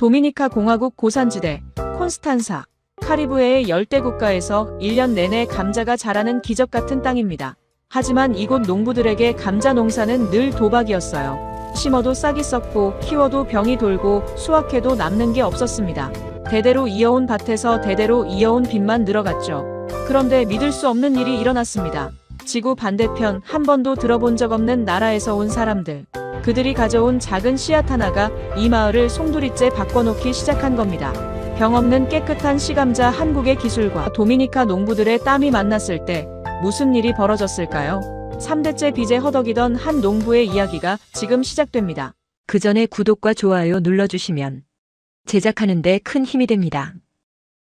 도미니카 공화국 고산지대, 콘스탄사, 카리브해의 열대 국가에서 1년 내내 감자가 자라는 기적 같은 땅입니다. 하지만 이곳 농부들에게 감자 농사는 늘 도박이었어요. 심어도 싹이 썩고 키워도 병이 돌고 수확해도 남는 게 없었습니다. 대대로 이어온 밭에서 대대로 이어온 빚만 늘어갔죠. 그런데 믿을 수 없는 일이 일어났습니다. 지구 반대편 한 번도 들어본 적 없는 나라에서 온 사람들. 그들이 가져온 작은 씨앗 하나가 이 마을을 송두리째 바꿔놓기 시작한 겁니다. 병 없는 깨끗한 씨감자 한국의 기술과 도미니카 농부들의 땀이 만났을 때 무슨 일이 벌어졌을까요? 3대째 빚에 허덕이던 한 농부의 이야기가 지금 시작됩니다. 그 전에 구독과 좋아요 눌러주시면 제작하는 데 큰 힘이 됩니다.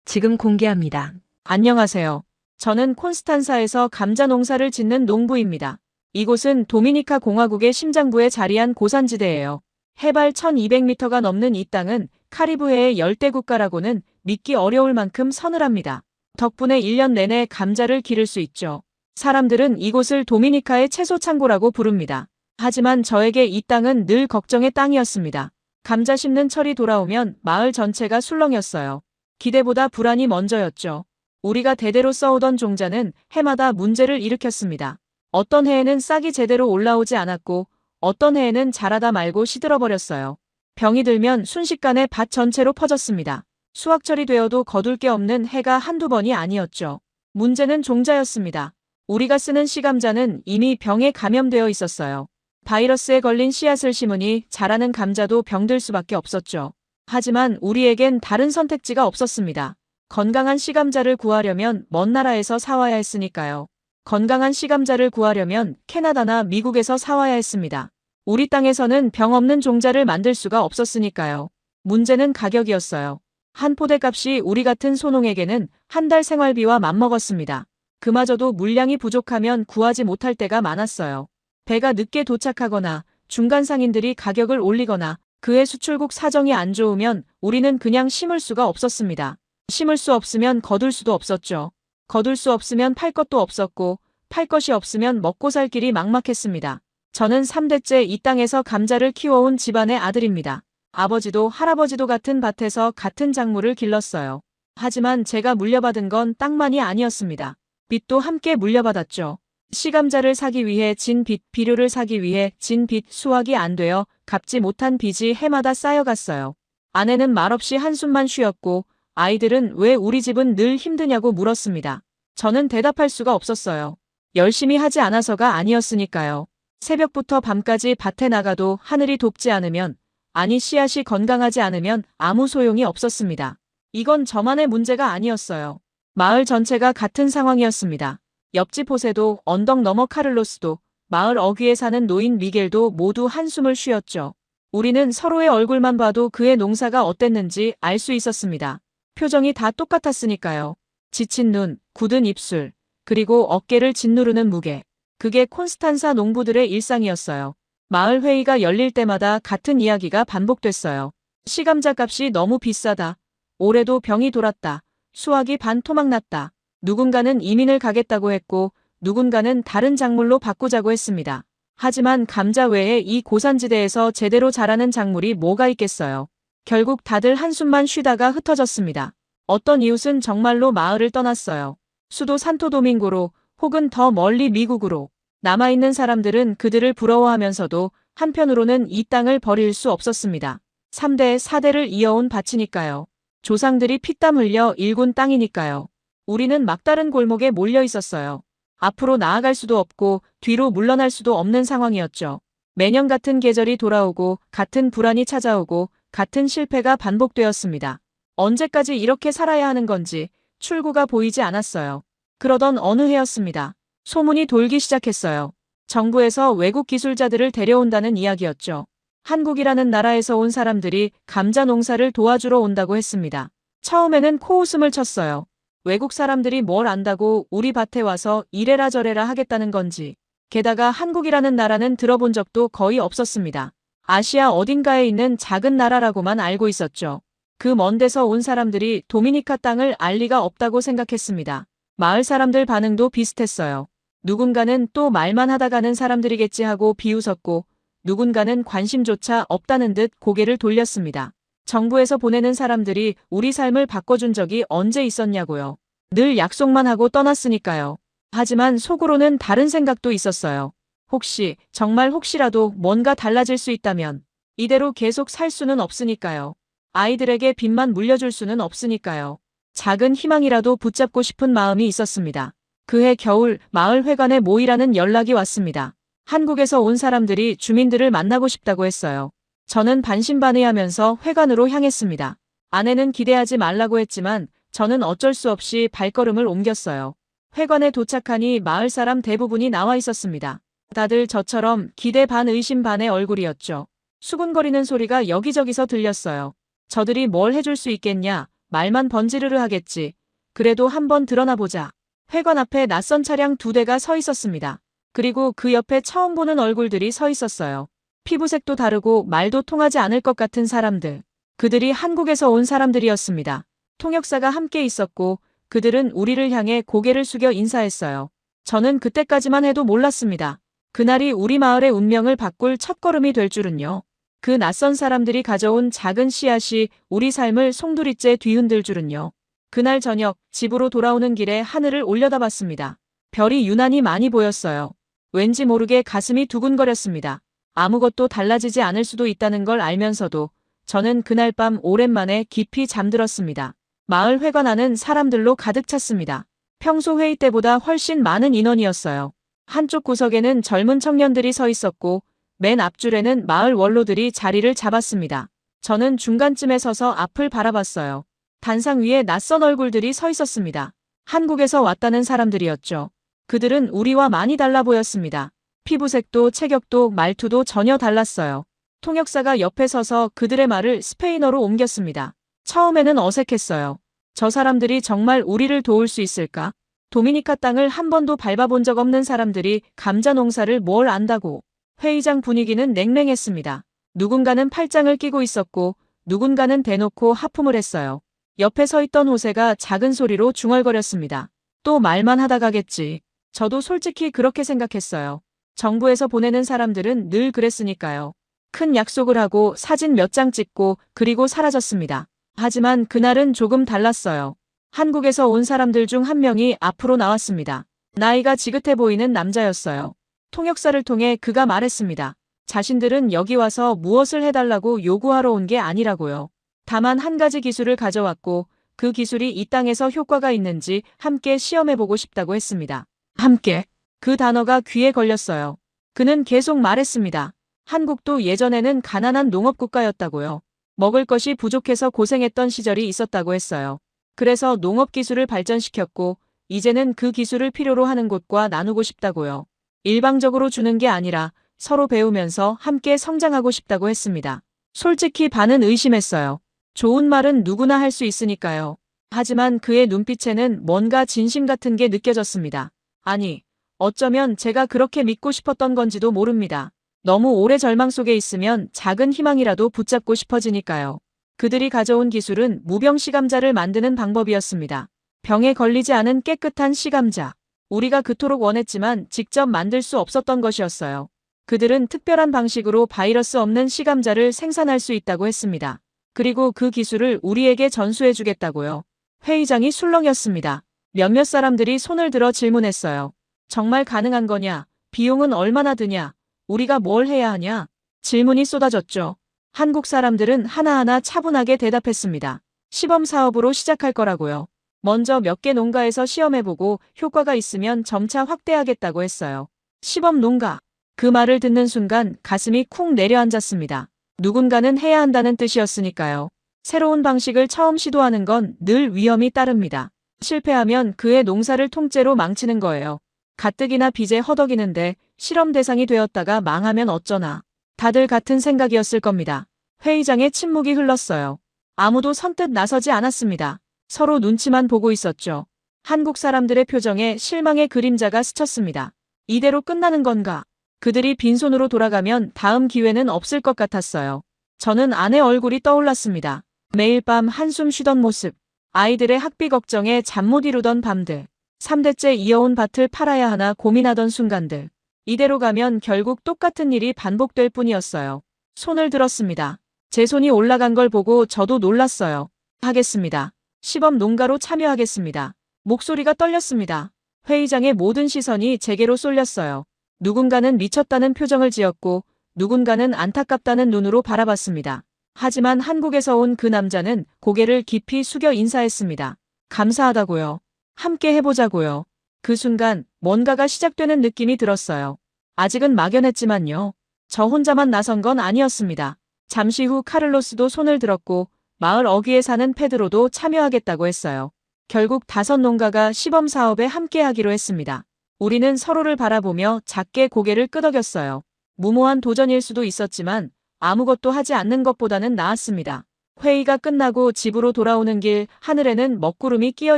지금 공개합니다. 안녕하세요. 저는 콘스탄사에서 감자 농사를 짓는 농부입니다. 이곳은 도미니카 공화국의 심장부에 자리한 고산지대예요. 해발 1200m가 넘는 이 땅은 카리브해의 열대 국가라고는 믿기 어려울 만큼 서늘합니다. 덕분에 1년 내내 감자를 기를 수 있죠. 사람들은 이곳을 도미니카의 채소 창고라고 부릅니다. 하지만 저에게 이 땅은 늘 걱정의 땅이었습니다. 감자 심는 철이 돌아오면 마을 전체가 술렁였어요. 기대보다 불안이 먼저였죠. 우리가 대대로 써오던 종자는 해마다 문제를 일으켰습니다. 어떤 해에는 싹이 제대로 올라오지 않았고 어떤 해에는 자라다 말고 시들어버렸어요. 병이 들면 순식간에 밭 전체로 퍼졌습니다. 수확철이 되어도 거둘 게 없는 해가 한두 번이 아니었죠. 문제는 종자였습니다. 우리가 쓰는 씨감자는 이미 병에 감염되어 있었어요. 바이러스에 걸린 씨앗을 심으니 자라는 감자도 병들 수밖에 없었죠. 하지만 우리에겐 다른 선택지가 없었습니다. 건강한 씨감자를 구하려면 먼 나라에서 사와야 했으니까요. 건강한 씨감자를 구하려면 캐나다나 미국에서 사와야 했습니다. 우리 땅에서는 병 없는 종자를 만들 수가 없었으니까요. 문제는 가격이었어요. 한 포대 값이 우리 같은 소농에게는 한 달 생활비와 맞먹었습니다. 그마저도 물량이 부족하면 구하지 못할 때가 많았어요. 배가 늦게 도착하거나 중간 상인들이 가격을 올리거나 그해 수출국 사정이 안 좋으면 우리는 그냥 심을 수가 없었습니다. 심을 수 없으면 거둘 수도 없었죠. 거둘 수 없으면 팔 것도 없었고 팔 것이 없으면 먹고 살 길이 막막했습니다. 저는 3대째 이 땅에서 감자를 키워온 집안의 아들입니다. 아버지도 할아버지도 같은 밭에서 같은 작물을 길렀어요. 하지만 제가 물려받은 건 땅만이 아니었습니다. 빚도 함께 물려받았죠. 씨감자를 사기 위해 진 빚, 비료를 사기 위해 진 빚, 수확이 안 되어 갚지 못한 빚이 해마다 쌓여갔어요. 아내는 말없이 한숨만 쉬었고 아이들은 왜 우리 집은 늘 힘드냐고 물었습니다. 저는 대답할 수가 없었어요. 열심히 하지 않아서가 아니었으니까요. 새벽부터 밤까지 밭에 나가도 하늘이 돕지 않으면, 아니 씨앗이 건강하지 않으면 아무 소용이 없었습니다. 이건 저만의 문제가 아니었어요. 마을 전체가 같은 상황이었습니다. 옆집 호세도, 언덕 너머 카를로스도, 마을 어귀에 사는 노인 미겔도 모두 한숨을 쉬었죠. 우리는 서로의 얼굴만 봐도 그의 농사가 어땠는지 알 수 있었습니다. 표정이 다 똑같았으니까요. 지친 눈, 굳은 입술, 그리고 어깨를 짓누르는 무게. 그게 콘스탄사 농부들의 일상이었어요. 마을 회의가 열릴 때마다 같은 이야기가 반복됐어요. 씨감자 값이 너무 비싸다. 올해도 병이 돌았다. 수확이 반토막 났다. 누군가는 이민을 가겠다고 했고 누군가는 다른 작물로 바꾸자고 했습니다. 하지만 감자 외에 이 고산지대에서 제대로 자라는 작물이 뭐가 있겠어요. 결국 다들 한숨만 쉬다가 흩어졌습니다. 어떤 이웃은 정말로 마을을 떠났어요. 수도 산토도밍고로 혹은 더 멀리 미국으로. 남아있는 사람들은 그들을 부러워하면서도 한편으로는 이 땅을 버릴 수 없었습니다. 3대, 4대를 이어온 밭이니까요. 조상들이 피땀 흘려 일군 땅이니까요. 우리는 막다른 골목에 몰려 있었어요. 앞으로 나아갈 수도 없고 뒤로 물러날 수도 없는 상황이었죠. 매년 같은 계절이 돌아오고 같은 불안이 찾아오고 같은 실패가 반복되었습니다. 언제까지 이렇게 살아야 하는 건지 출구가 보이지 않았어요. 그러던 어느 해였습니다. 소문이 돌기 시작했어요. 정부에서 외국 기술자들을 데려온다는 이야기였죠. 한국이라는 나라에서 온 사람들이 감자 농사를 도와주러 온다고 했습니다. 처음에는 코웃음을 쳤어요. 외국 사람들이 뭘 안다고 우리 밭에 와서 이래라 저래라 하겠다는 건지. 게다가 한국이라는 나라는 들어본 적도 거의 없었습니다. 아시아 어딘가에 있는 작은 나라라고만 알고 있었죠. 그 먼 데서 온 사람들이 도미니카 땅을 알 리가 없다고 생각했습니다. 마을 사람들 반응도 비슷했어요. 누군가는 또 말만 하다 가는 사람들이겠지 하고 비웃었고 누군가는 관심조차 없다는 듯 고개를 돌렸습니다. 정부에서 보내는 사람들이 우리 삶을 바꿔준 적이 언제 있었냐고요. 늘 약속만 하고 떠났으니까요. 하지만 속으로는 다른 생각도 있었어요. 혹시, 정말 혹시라도 뭔가 달라질 수 있다면 이대로 계속 살 수는 없으니까요. 아이들에게 빚만 물려줄 수는 없으니까요. 작은 희망이라도 붙잡고 싶은 마음이 있었습니다. 그해 겨울 마을회관에 모이라는 연락이 왔습니다. 한국에서 온 사람들이 주민들을 만나고 싶다고 했어요. 저는 반신반의하면서 회관으로 향했습니다. 아내는 기대하지 말라고 했지만 저는 어쩔 수 없이 발걸음을 옮겼어요. 회관에 도착하니 마을 사람 대부분이 나와 있었습니다. 다들 저처럼 기대 반 의심 반의 얼굴이었죠. 수군거리는 소리가 여기저기서 들렸어요. 저들이 뭘 해줄 수 있겠냐, 말만 번지르르 하겠지. 그래도 한번 드러나 보자. 회관 앞에 낯선 차량 2대가 서 있었습니다. 그리고 그 옆에 처음 보는 얼굴들이 서 있었어요. 피부색도 다르고 말도 통하지 않을 것 같은 사람들. 그들이 한국에서 온 사람들이었습니다. 통역사가 함께 있었고 그들은 우리를 향해 고개를 숙여 인사했어요. 저는 그때까지만 해도 몰랐습니다. 그날이 우리 마을의 운명을 바꿀 첫걸음이 될 줄은요. 그 낯선 사람들이 가져온 작은 씨앗이 우리 삶을 송두리째 뒤흔들 줄은요. 그날 저녁 집으로 돌아오는 길에 하늘을 올려다봤습니다. 별이 유난히 많이 보였어요. 왠지 모르게 가슴이 두근거렸습니다. 아무것도 달라지지 않을 수도 있다는 걸 알면서도 저는 그날 밤 오랜만에 깊이 잠들었습니다. 마을 회관 안은 사람들로 가득 찼습니다. 평소 회의 때보다 훨씬 많은 인원이었어요. 한쪽 구석에는 젊은 청년들이 서 있었고 맨 앞줄에는 마을 원로들이 자리를 잡았습니다. 저는 중간쯤에 서서 앞을 바라봤어요. 단상 위에 낯선 얼굴들이 서 있었습니다. 한국에서 왔다는 사람들이었죠. 그들은 우리와 많이 달라 보였습니다. 피부색도 체격도 말투도 전혀 달랐어요. 통역사가 옆에 서서 그들의 말을 스페인어로 옮겼습니다. 처음에는 어색했어요. 저 사람들이 정말 우리를 도울 수 있을까? 도미니카 땅을 한 번도 밟아본 적 없는 사람들이 감자 농사를 뭘 안다고. 회의장 분위기는 냉랭했습니다. 누군가는 팔짱을 끼고 있었고 누군가는 대놓고 하품을 했어요. 옆에 서 있던 호세가 작은 소리로 중얼거렸습니다. 또 말만 하다 가겠지. 저도 솔직히 그렇게 생각했어요. 정부에서 보내는 사람들은 늘 그랬으니까요. 큰 약속을 하고 사진 몇 장 찍고 그리고 사라졌습니다. 하지만 그날은 조금 달랐어요. 한국에서 온 사람들 중 한 명이 앞으로 나왔습니다. 나이가 지긋해 보이는 남자였어요. 통역사를 통해 그가 말했습니다. 자신들은 여기 와서 무엇을 해달라고 요구하러 온 게 아니라고요. 다만 한 가지 기술을 가져왔고 그 기술이 이 땅에서 효과가 있는지 함께 시험해보고 싶다고 했습니다. 함께. 그 단어가 귀에 걸렸어요. 그는 계속 말했습니다. 한국도 예전에는 가난한 농업국가였다고요. 먹을 것이 부족해서 고생했던 시절이 있었다고 했어요. 그래서 농업 기술을 발전시켰고 이제는 그 기술을 필요로 하는 곳과 나누고 싶다고요. 일방적으로 주는 게 아니라 서로 배우면서 함께 성장하고 싶다고 했습니다. 솔직히 반은 의심했어요. 좋은 말은 누구나 할 수 있으니까요. 하지만 그의 눈빛에는 뭔가 진심 같은 게 느껴졌습니다. 아니, 어쩌면 제가 그렇게 믿고 싶었던 건지도 모릅니다. 너무 오래 절망 속에 있으면 작은 희망이라도 붙잡고 싶어지니까요. 그들이 가져온 기술은 무병 시감자를 만드는 방법이었습니다. 병에 걸리지 않은 깨끗한 시감자. 우리가 그토록 원했지만 직접 만들 수 없었던 것이었어요. 그들은 특별한 방식으로 바이러스 없는 시감자를 생산할 수 있다고 했습니다. 그리고 그 기술을 우리에게 전수해주겠다고요. 회의장이 술렁였습니다. 몇몇 사람들이 손을 들어 질문했어요. 정말 가능한 거냐? 비용은 얼마나 드냐? 우리가 뭘 해야 하냐? 질문이 쏟아졌죠. 한국 사람들은 하나하나 차분하게 대답했습니다. 시범 사업으로 시작할 거라고요. 먼저 몇 개 농가에서 시험해보고 효과가 있으면 점차 확대하겠다고 했어요. 시범 농가. 그 말을 듣는 순간 가슴이 쿵 내려앉았습니다. 누군가는 해야 한다는 뜻이었으니까요. 새로운 방식을 처음 시도하는 건 늘 위험이 따릅니다. 실패하면 그의 농사를 통째로 망치는 거예요. 가뜩이나 빚에 허덕이는데 실험 대상이 되었다가 망하면 어쩌나. 다들 같은 생각이었을 겁니다. 회의장에 침묵이 흘렀어요. 아무도 선뜻 나서지 않았습니다. 서로 눈치만 보고 있었죠. 한국 사람들의 표정에 실망의 그림자가 스쳤습니다. 이대로 끝나는 건가? 그들이 빈손으로 돌아가면 다음 기회는 없을 것 같았어요. 저는 아내 얼굴이 떠올랐습니다. 매일 밤 한숨 쉬던 모습. 아이들의 학비 걱정에 잠 못 이루던 밤들. 3대째 이어온 밭을 팔아야 하나 고민하던 순간들. 이대로 가면 결국 똑같은 일이 반복될 뿐이었어요. 손을 들었습니다. 제 손이 올라간 걸 보고 저도 놀랐어요. 하겠습니다. 시범 농가로 참여하겠습니다. 목소리가 떨렸습니다. 회의장의 모든 시선이 제게로 쏠렸어요. 누군가는 미쳤다는 표정을 지었고 누군가는 안타깝다는 눈으로 바라봤습니다. 하지만 한국에서 온 그 남자는 고개를 깊이 숙여 인사했습니다. 감사하다고요. 함께 해보자고요. 그 순간 뭔가가 시작되는 느낌이 들었어요. 아직은 막연했지만요. 저 혼자만 나선 건 아니었습니다. 잠시 후 카를로스도 손을 들었고 마을 어귀에 사는 페드로도 참여하겠다고 했어요. 결국 5농가가 시범 사업에 함께하기로 했습니다. 우리는 서로를 바라보며 작게 고개를 끄덕였어요. 무모한 도전일 수도 있었지만 아무것도 하지 않는 것보다는 나았습니다. 회의가 끝나고 집으로 돌아오는 길 하늘에는 먹구름이 끼어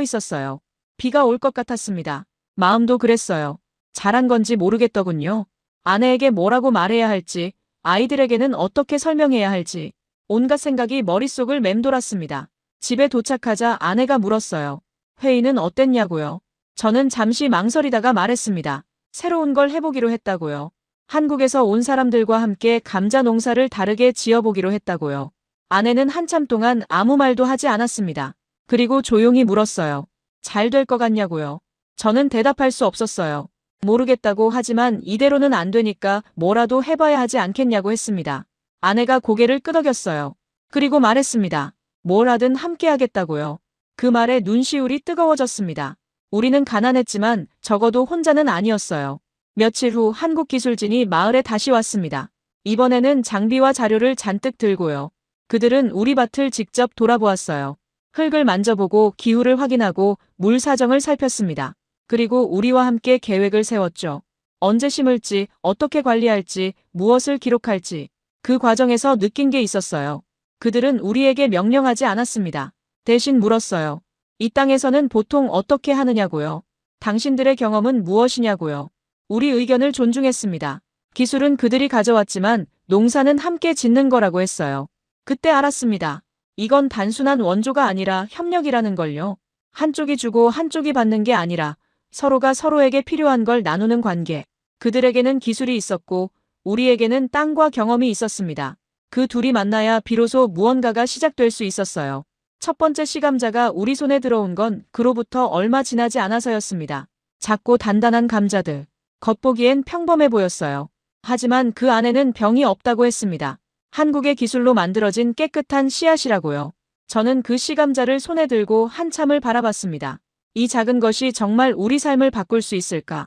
있었어요. 비가 올 것 같았습니다. 마음도 그랬어요. 잘한 건지 모르겠더군요. 아내에게 뭐라고 말해야 할지, 아이들에게는 어떻게 설명해야 할지, 온갖 생각이 머릿속을 맴돌았습니다. 집에 도착하자 아내가 물었어요. 회의는 어땠냐고요? 저는 잠시 망설이다가 말했습니다. 새로운 걸 해보기로 했다고요. 한국에서 온 사람들과 함께 감자 농사를 다르게 지어보기로 했다고요. 아내는 한참 동안 아무 말도 하지 않았습니다. 그리고 조용히 물었어요. 잘 될 것 같냐고요. 저는 대답할 수 없었어요. 모르겠다고 하지만 이대로는 안 되니까 뭐라도 해봐야 하지 않겠냐고 했습니다. 아내가 고개를 끄덕였어요. 그리고 말했습니다. 뭘 하든 함께 하겠다고요. 그 말에 눈시울이 뜨거워졌습니다. 우리는 가난했지만 적어도 혼자는 아니었어요. 며칠 후 한국기술진이 마을에 다시 왔습니다. 이번에는 장비와 자료를 잔뜩 들고요. 그들은 우리 밭을 직접 돌아보았어요. 흙을 만져보고 기후를 확인하고 물 사정을 살폈습니다. 그리고 우리와 함께 계획을 세웠죠. 언제 심을지, 어떻게 관리할지, 무엇을 기록할지. 그 과정에서 느낀 게 있었어요. 그들은 우리에게 명령하지 않았습니다. 대신 물었어요. 이 땅에서는 보통 어떻게 하느냐고요. 당신들의 경험은 무엇이냐고요. 우리 의견을 존중했습니다. 기술은 그들이 가져왔지만 농사는 함께 짓는 거라고 했어요. 그때 알았습니다. 이건 단순한 원조가 아니라 협력이라는 걸요. 한쪽이 주고 한쪽이 받는 게 아니라 서로가 서로에게 필요한 걸 나누는 관계. 그들에게는 기술이 있었고 우리에게는 땅과 경험이 있었습니다. 그 둘이 만나야 비로소 무언가가 시작될 수 있었어요. 첫 번째 씨감자가 우리 손에 들어온 건 그로부터 얼마 지나지 않아서였습니다. 작고 단단한 감자들. 겉보기엔 평범해 보였어요. 하지만 그 안에는 병이 없다고 했습니다. 한국의 기술로 만들어진 깨끗한 씨앗이라고요. 저는 그 씨감자를 손에 들고 한참을 바라봤습니다. 이 작은 것이 정말 우리 삶을 바꿀 수 있을까?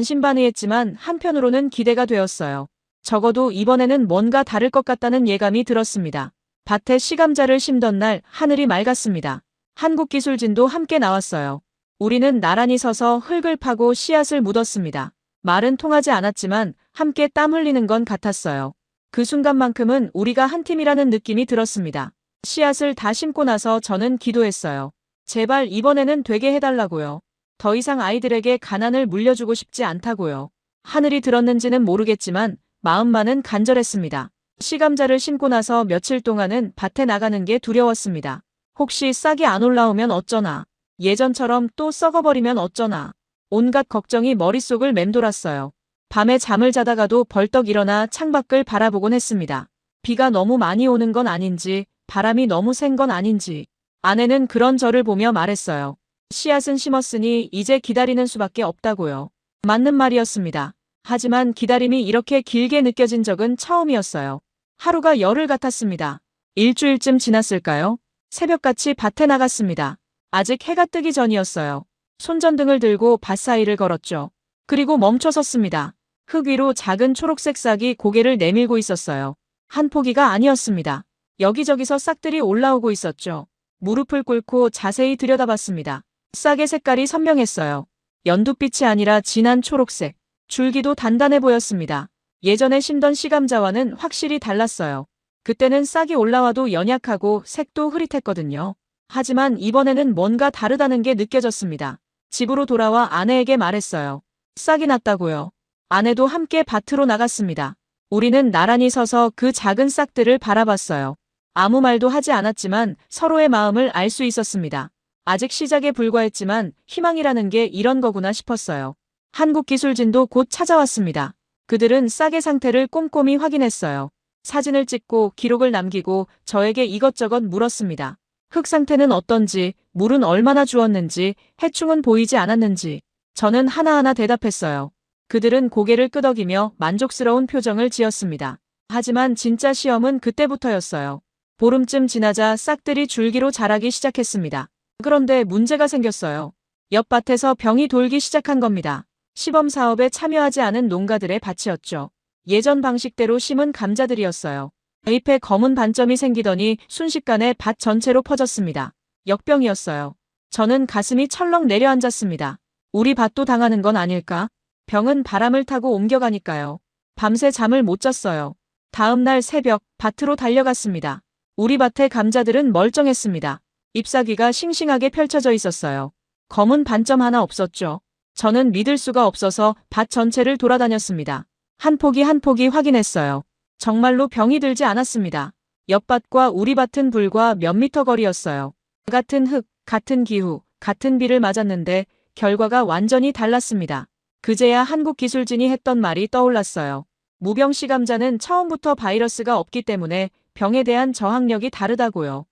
반신반의했지만 한편으로는 기대가 되었어요. 적어도 이번에는 뭔가 다를 것 같다는 예감이 들었습니다. 밭에 씨감자를 심던 날 하늘이 맑았습니다. 한국기술진도 함께 나왔어요. 우리는 나란히 서서 흙을 파고 씨앗을 묻었습니다. 말은 통하지 않았지만 함께 땀 흘리는 건 같았어요. 그 순간만큼은 우리가 한 팀이라는 느낌이 들었습니다. 씨앗을 다 심고 나서 저는 기도했어요. 제발 이번에는 되게 해달라고요. 더 이상 아이들에게 가난을 물려주고 싶지 않다고요. 하늘이 들었는지는 모르겠지만 마음만은 간절했습니다. 씨감자를 심고 나서 며칠 동안은 밭에 나가는 게 두려웠습니다. 혹시 싹이 안 올라오면 어쩌나. 예전처럼 또 썩어버리면 어쩌나. 온갖 걱정이 머릿속을 맴돌았어요. 밤에 잠을 자다가도 벌떡 일어나 창밖을 바라보곤 했습니다. 비가 너무 많이 오는 건 아닌지, 바람이 너무 센 건 아닌지. 아내는 그런 저를 보며 말했어요. 씨앗은 심었으니 이제 기다리는 수밖에 없다고요. 맞는 말이었습니다. 하지만 기다림이 이렇게 길게 느껴진 적은 처음이었어요. 하루가 열흘 같았습니다. 일주일쯤 지났을까요? 새벽같이 밭에 나갔습니다. 아직 해가 뜨기 전이었어요. 손전등을 들고 밭 사이를 걸었죠. 그리고 멈춰 섰습니다. 흙 위로 작은 초록색 싹이 고개를 내밀고 있었어요. 한 포기가 아니었습니다. 여기저기서 싹들이 올라오고 있었죠. 무릎을 꿇고 자세히 들여다봤습니다. 싹의 색깔이 선명했어요. 연두빛이 아니라 진한 초록색. 줄기도 단단해 보였습니다. 예전에 심던 씨감자와는 확실히 달랐어요. 그때는 싹이 올라와도 연약하고 색도 흐릿했거든요. 하지만 이번에는 뭔가 다르다는 게 느껴졌습니다. 집으로 돌아와 아내에게 말했어요. 싹이 났다고요. 아내도 함께 밭으로 나갔습니다. 우리는 나란히 서서 그 작은 싹들을 바라봤어요. 아무 말도 하지 않았지만 서로의 마음을 알 수 있었습니다. 아직 시작에 불과했지만 희망이라는 게 이런 거구나 싶었어요. 한국기술진도 곧 찾아왔습니다. 그들은 싹의 상태를 꼼꼼히 확인했어요. 사진을 찍고 기록을 남기고 저에게 이것저것 물었습니다. 흙 상태는 어떤지, 물은 얼마나 주었는지, 해충은 보이지 않았는지. 저는 하나하나 대답했어요. 그들은 고개를 끄덕이며 만족스러운 표정을 지었습니다. 하지만 진짜 시험은 그때부터였어요. 보름쯤 지나자 싹들이 줄기로 자라기 시작했습니다. 그런데 문제가 생겼어요. 옆밭에서 병이 돌기 시작한 겁니다. 시범 사업에 참여하지 않은 농가들의 밭이었죠. 예전 방식대로 심은 감자들이었어요. 잎에 검은 반점이 생기더니 순식간에 밭 전체로 퍼졌습니다. 역병이었어요. 저는 가슴이 철렁 내려앉았습니다. 우리 밭도 당하는 건 아닐까? 병은 바람을 타고 옮겨가니까요. 밤새 잠을 못 잤어요. 다음 날 새벽 밭으로 달려갔습니다. 우리 밭의 감자들은 멀쩡했습니다. 잎사귀가 싱싱하게 펼쳐져 있었어요. 검은 반점 하나 없었죠. 저는 믿을 수가 없어서 밭 전체를 돌아다녔습니다. 한 포기 한 포기 확인했어요. 정말로 병이 들지 않았습니다. 옆밭과 우리 밭은 불과 몇 미터 거리였어요. 같은 흙, 같은 기후, 같은 비를 맞았는데 결과가 완전히 달랐습니다. 그제야 한국 기술진이 했던 말이 떠올랐어요. 무병씨 감자는 처음부터 바이러스가 없기 때문에 병에 대한 저항력이 다르다고요.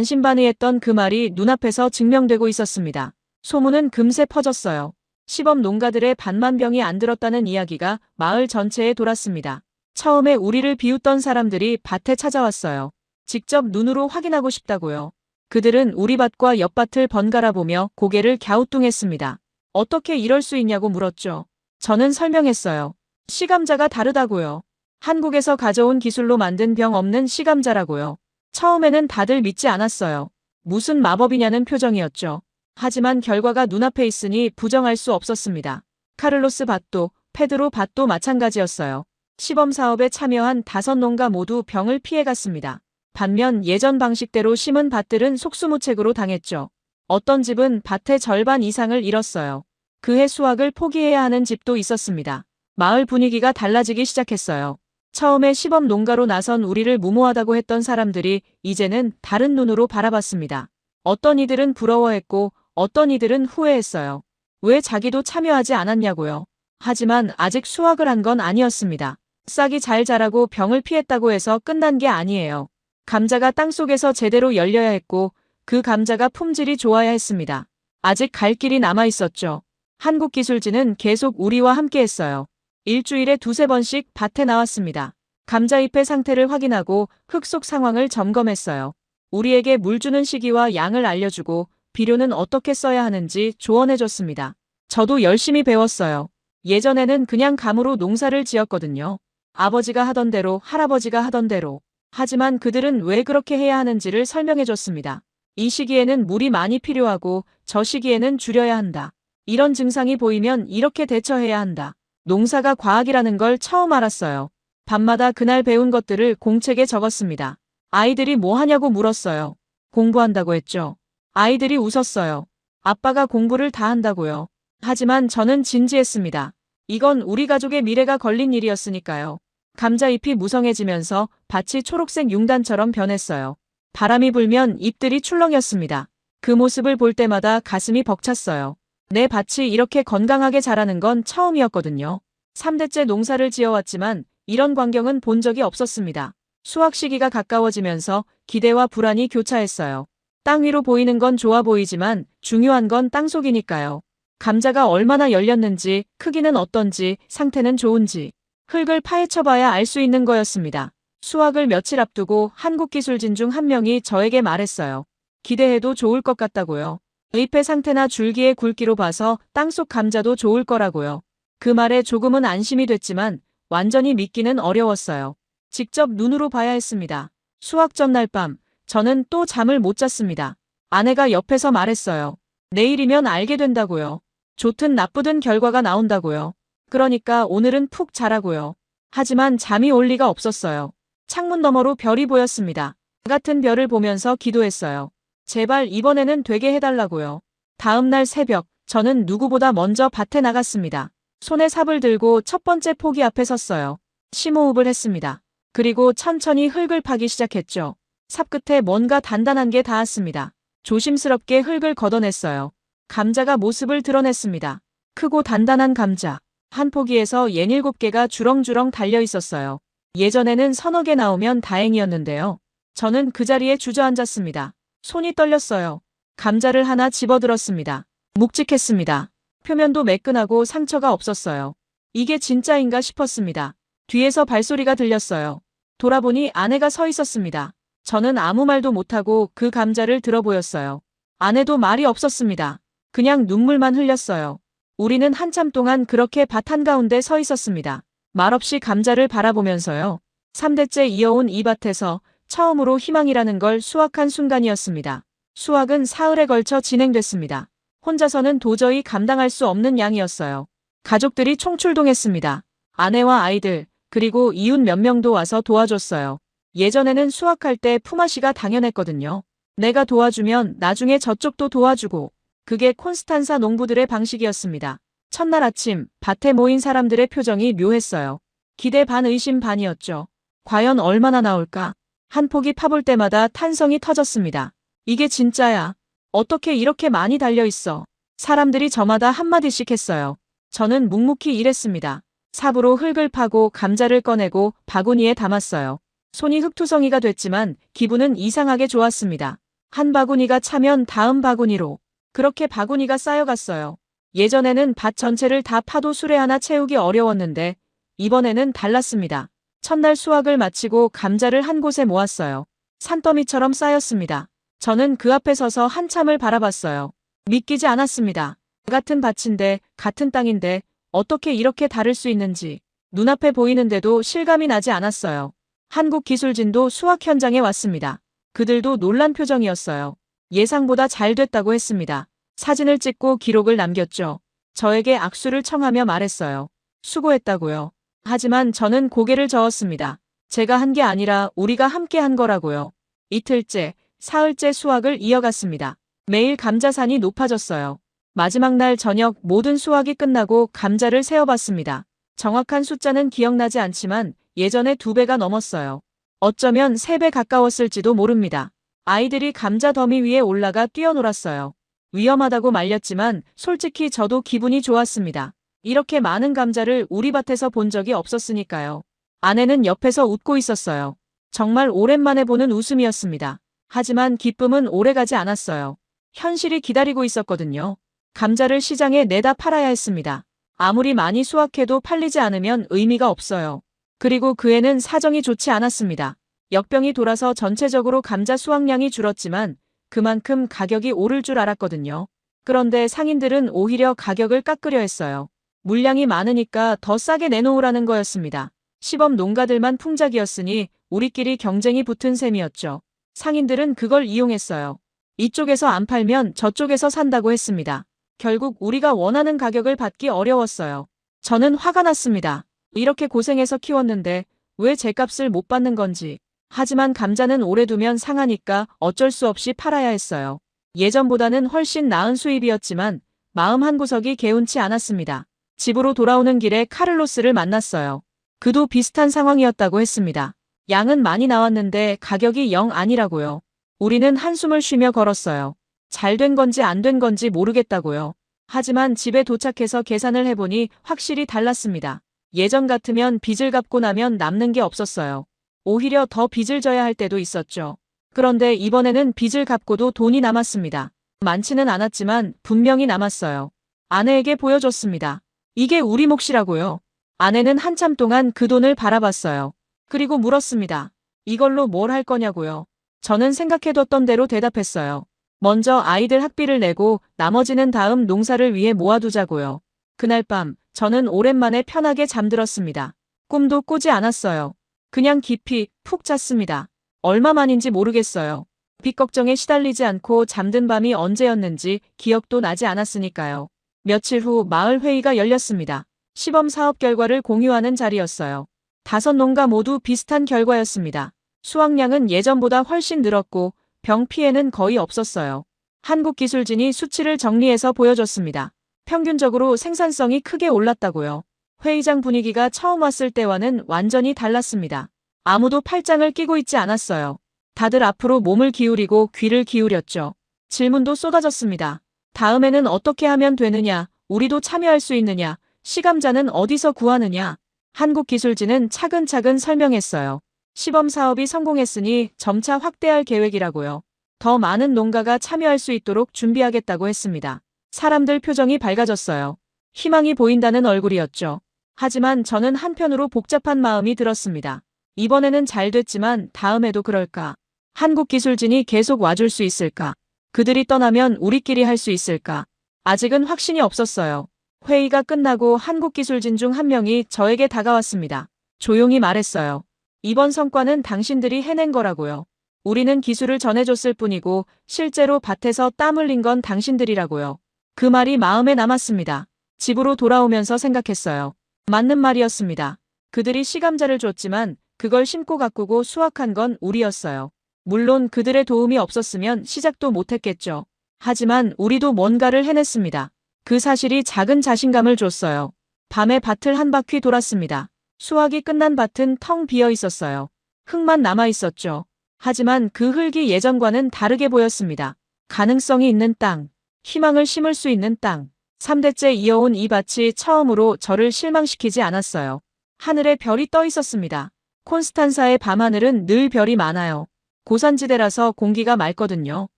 반신반의했던 그 말이 눈앞에서 증명되고 있었습니다. 소문은 금세 퍼졌어요. 시범 농가들의 반만 병이 안 들었다는 이야기가 마을 전체에 돌았습니다. 처음에 우리를 비웃던 사람들이 밭에 찾아왔어요. 직접 눈으로 확인하고 싶다고요. 그들은 우리 밭과 옆밭을 번갈아 보며 고개를 갸우뚱했습니다. 어떻게 이럴 수 있냐고 물었죠. 저는 설명했어요. 씨감자가 다르다고요. 한국에서 가져온 기술로 만든 병 없는 씨감자라고요. 처음에는 다들 믿지 않았어요. 무슨 마법이냐는 표정이었죠. 하지만 결과가 눈앞에 있으니 부정할 수 없었습니다. 카를로스 밭도 페드로 밭도 마찬가지였어요. 시범 사업에 참여한 5농가 모두 병을 피해갔습니다. 반면 예전 방식대로 심은 밭들은 속수무책으로 당했죠. 어떤 집은 밭의 절반 이상을 잃었어요. 그해 수확을 포기해야 하는 집도 있었습니다. 마을 분위기가 달라지기 시작했어요. 처음에 시범 농가로 나선 우리를 무모하다고 했던 사람들이 이제는 다른 눈으로 바라봤습니다. 어떤 이들은 부러워했고 어떤 이들은 후회했어요. 왜 자기도 참여하지 않았냐고요. 하지만 아직 수확을 한 건 아니었습니다. 싹이 잘 자라고 병을 피했다고 해서 끝난 게 아니에요. 감자가 땅속에서 제대로 열려야 했고 그 감자가 품질이 좋아야 했습니다. 아직 갈 길이 남아 있었죠. 한국기술진은 계속 우리와 함께 했어요. 일주일에 2~3번씩 밭에 나왔습니다. 감자잎의 상태를 확인하고 흙 속 상황을 점검했어요. 우리에게 물 주는 시기와 양을 알려주고 비료는 어떻게 써야 하는지 조언해줬습니다. 저도 열심히 배웠어요. 예전에는 그냥 감으로 농사를 지었거든요. 아버지가 하던 대로, 할아버지가 하던 대로. 하지만 그들은 왜 그렇게 해야 하는지를 설명해줬습니다. 이 시기에는 물이 많이 필요하고 저 시기에는 줄여야 한다. 이런 증상이 보이면 이렇게 대처해야 한다. 농사가 과학이라는 걸 처음 알았어요. 밤마다 그날 배운 것들을 공책에 적었습니다. 아이들이 뭐 하냐고 물었어요. 공부한다고 했죠. 아이들이 웃었어요. 아빠가 공부를 다 한다고요. 하지만 저는 진지했습니다. 이건 우리 가족의 미래가 걸린 일이었으니까요. 감자잎이 무성해지면서 밭이 초록색 융단처럼 변했어요. 바람이 불면 잎들이 출렁였습니다. 그 모습을 볼 때마다 가슴이 벅찼어요. 내 밭이 이렇게 건강하게 자라는 건 처음이었거든요. 3대째 농사를 지어왔지만 이런 광경은 본 적이 없었습니다. 수확 시기가 가까워지면서 기대와 불안이 교차했어요. 땅 위로 보이는 건 좋아 보이지만 중요한 건 땅속이니까요. 감자가 얼마나 열렸는지, 크기는 어떤지, 상태는 좋은지. 흙을 파헤쳐봐야 알 수 있는 거였습니다. 수확을 며칠 앞두고 한국기술진 중 한 명이 저에게 말했어요. 기대해도 좋을 것 같다고요. 잎의 상태나 줄기의 굵기로 봐서 땅속 감자도 좋을 거라고요. 그 말에 조금은 안심이 됐지만 완전히 믿기는 어려웠어요. 직접 눈으로 봐야 했습니다. 수확 전날 밤, 저는 또 잠을 못 잤습니다. 아내가 옆에서 말했어요. 내일이면 알게 된다고요. 좋든 나쁘든 결과가 나온다고요. 그러니까 오늘은 푹 자라고요. 하지만 잠이 올 리가 없었어요. 창문 너머로 별이 보였습니다. 같은 별을 보면서 기도했어요. 제발 이번에는 되게 해달라고요. 다음 날 새벽, 저는 누구보다 먼저 밭에 나갔습니다. 손에 삽을 들고 첫 번째 포기 앞에 섰어요. 심호흡을 했습니다. 그리고 천천히 흙을 파기 시작했죠. 삽 끝에 뭔가 단단한 게 닿았습니다. 조심스럽게 흙을 걷어냈어요. 감자가 모습을 드러냈습니다. 크고 단단한 감자. 한 포기에서 67개가 주렁주렁 달려 있었어요. 예전에는 서너 개 나오면 다행이었는데요. 저는 그 자리에 주저앉았습니다. 손이 떨렸어요. 감자를 하나 집어들었습니다. 묵직했습니다. 표면도 매끈하고 상처가 없었어요. 이게 진짜인가 싶었습니다. 뒤에서 발소리가 들렸어요. 돌아보니 아내가 서 있었습니다. 저는 아무 말도 못하고 그 감자를 들어보였어요. 아내도 말이 없었습니다. 그냥 눈물만 흘렸어요. 우리는 한참 동안 그렇게 밭 한가운데 서 있었습니다. 말없이 감자를 바라보면서요. 3대째 이어온 이 밭에서 처음으로 희망이라는 걸 수확한 순간이었습니다. 수확은 사흘에 걸쳐 진행됐습니다. 혼자서는 도저히 감당할 수 없는 양이었어요. 가족들이 총출동했습니다. 아내와 아이들, 그리고 이웃 몇 명도 와서 도와줬어요. 예전에는 수확할 때 품앗이가 당연했거든요. 내가 도와주면 나중에 저쪽도 도와주고, 그게 콘스탄사 농부들의 방식이었습니다. 첫날 아침 밭에 모인 사람들의 표정이 묘했어요. 기대 반 의심 반이었죠. 과연 얼마나 나올까? 한 포기 파볼 때마다 탄성이 터졌습니다. 이게 진짜야. 어떻게 이렇게 많이 달려있어? 사람들이 저마다 한마디씩 했어요. 저는 묵묵히 일했습니다. 삽으로 흙을 파고 감자를 꺼내고 바구니에 담았어요. 손이 흙투성이가 됐지만 기분은 이상하게 좋았습니다. 한 바구니가 차면 다음 바구니로. 그렇게 바구니가 쌓여갔어요. 예전에는 밭 전체를 다 파도 수레 하나 채우기 어려웠는데 이번에는 달랐습니다. 첫날 수확을 마치고 감자를 한 곳에 모았어요. 산더미처럼 쌓였습니다. 저는 그 앞에 서서 한참을 바라봤어요. 믿기지 않았습니다. 같은 밭인데, 같은 땅인데 어떻게 이렇게 다를 수 있는지 눈앞에 보이는데도 실감이 나지 않았어요. 한국 기술진도 수확 현장에 왔습니다. 그들도 놀란 표정이었어요. 예상보다 잘 됐다고 했습니다. 사진을 찍고 기록을 남겼죠. 저에게 악수를 청하며 말했어요. 수고했다고요. 하지만 저는 고개를 저었습니다. 제가 한 게 아니라 우리가 함께 한 거라고요. 이틀째, 사흘째 수확을 이어갔습니다. 매일 감자산이 높아졌어요. 마지막 날 저녁 모든 수확이 끝나고 감자를 세어봤습니다. 정확한 숫자는 기억나지 않지만 예전에 2배가 넘었어요. 어쩌면 3배 가까웠을지도 모릅니다. 아이들이 감자 더미 위에 올라가 뛰어놀았어요. 위험하다고 말렸지만 솔직히 저도 기분이 좋았습니다. 이렇게 많은 감자를 우리 밭에서 본 적이 없었으니까요. 아내는 옆에서 웃고 있었어요. 정말 오랜만에 보는 웃음이었습니다. 하지만 기쁨은 오래가지 않았어요. 현실이 기다리고 있었거든요. 감자를 시장에 내다 팔아야 했습니다. 아무리 많이 수확해도 팔리지 않으면 의미가 없어요. 그리고 그 해는 사정이 좋지 않았습니다. 역병이 돌아서 전체적으로 감자 수확량이 줄었지만 그만큼 가격이 오를 줄 알았거든요. 그런데 상인들은 오히려 가격을 깎으려 했어요. 물량이 많으니까 더 싸게 내놓으라는 거였습니다. 시범 농가들만 풍작이었으니 우리끼리 경쟁이 붙은 셈이었죠. 상인들은 그걸 이용했어요. 이쪽에서 안 팔면 저쪽에서 산다고 했습니다. 결국 우리가 원하는 가격을 받기 어려웠어요. 저는 화가 났습니다. 이렇게 고생해서 키웠는데 왜 제 값을 못 받는 건지. 하지만 감자는 오래 두면 상하니까 어쩔 수 없이 팔아야 했어요. 예전보다는 훨씬 나은 수입이었지만 마음 한구석이 개운치 않았습니다. 집으로 돌아오는 길에 카를로스를 만났어요. 그도 비슷한 상황이었다고 했습니다. 양은 많이 나왔는데 가격이 영 아니라고요. 우리는 한숨을 쉬며 걸었어요. 잘 된 건지 안 된 건지 모르겠다고요. 하지만 집에 도착해서 계산을 해보니 확실히 달랐습니다. 예전 같으면 빚을 갚고 나면 남는 게 없었어요. 오히려 더 빚을 져야 할 때도 있었죠. 그런데 이번에는 빚을 갚고도 돈이 남았습니다. 많지는 않았지만 분명히 남았어요. 아내에게 보여줬습니다. 이게 우리 몫이라고요. 아내는 한참 동안 그 돈을 바라봤어요. 그리고 물었습니다. 이걸로 뭘 할 거냐고요. 저는 생각해뒀던 대로 대답했어요. 먼저 아이들 학비를 내고 나머지는 다음 농사를 위해 모아두자고요. 그날 밤 저는 오랜만에 편하게 잠들었습니다. 꿈도 꾸지 않았어요. 그냥 깊이 푹 잤습니다. 얼마만인지 모르겠어요. 빚 걱정에 시달리지 않고 잠든 밤이 언제였는지 기억도 나지 않았으니까요. 며칠 후 마을 회의가 열렸습니다. 시범 사업 결과를 공유하는 자리였어요. 5농가 모두 비슷한 결과였습니다. 수확량은 예전보다 훨씬 늘었고 병 피해는 거의 없었어요. 한국기술진이 수치를 정리해서 보여줬습니다. 평균적으로 생산성이 크게 올랐다고요. 회의장 분위기가 처음 왔을 때와는 완전히 달랐습니다. 아무도 팔짱을 끼고 있지 않았어요. 다들 앞으로 몸을 기울이고 귀를 기울였죠. 질문도 쏟아졌습니다. 다음에는 어떻게 하면 되느냐, 우리도 참여할 수 있느냐, 시감자는 어디서 구하느냐. 한국기술지는 차근차근 설명했어요. 시범 사업이 성공했으니 점차 확대할 계획이라고요. 더 많은 농가가 참여할 수 있도록 준비하겠다고 했습니다. 사람들 표정이 밝아졌어요. 희망이 보인다는 얼굴이었죠. 하지만 저는 한편으로 복잡한 마음이 들었습니다. 이번에는 잘 됐지만 다음에도 그럴까? 한국기술진이 계속 와줄 수 있을까? 그들이 떠나면 우리끼리 할 수 있을까? 아직은 확신이 없었어요. 회의가 끝나고 한국기술진 중 한 명이 저에게 다가왔습니다. 조용히 말했어요. 이번 성과는 당신들이 해낸 거라고요. 우리는 기술을 전해줬을 뿐이고 실제로 밭에서 땀 흘린 건 당신들이라고요. 그 말이 마음에 남았습니다. 집으로 돌아오면서 생각했어요. 맞는 말이었습니다. 그들이 시감자를 줬지만 그걸 심고 가꾸고 수확한 건 우리였어요. 물론 그들의 도움이 없었으면 시작도 못했겠죠. 하지만 우리도 뭔가를 해냈습니다. 그 사실이 작은 자신감을 줬어요. 밤에 밭을 한 바퀴 돌았습니다. 수확이 끝난 밭은 텅 비어 있었어요. 흙만 남아 있었죠. 하지만 그 흙이 예전과는 다르게 보였습니다. 가능성이 있는 땅, 희망을 심을 수 있는 땅. 3대째 이어온 이 밭이 처음으로 저를 실망시키지 않았어요. 하늘에 별이 떠 있었습니다. 콘스탄사의 밤하늘은 늘 별이 많아요. 고산지대라서 공기가 맑거든요.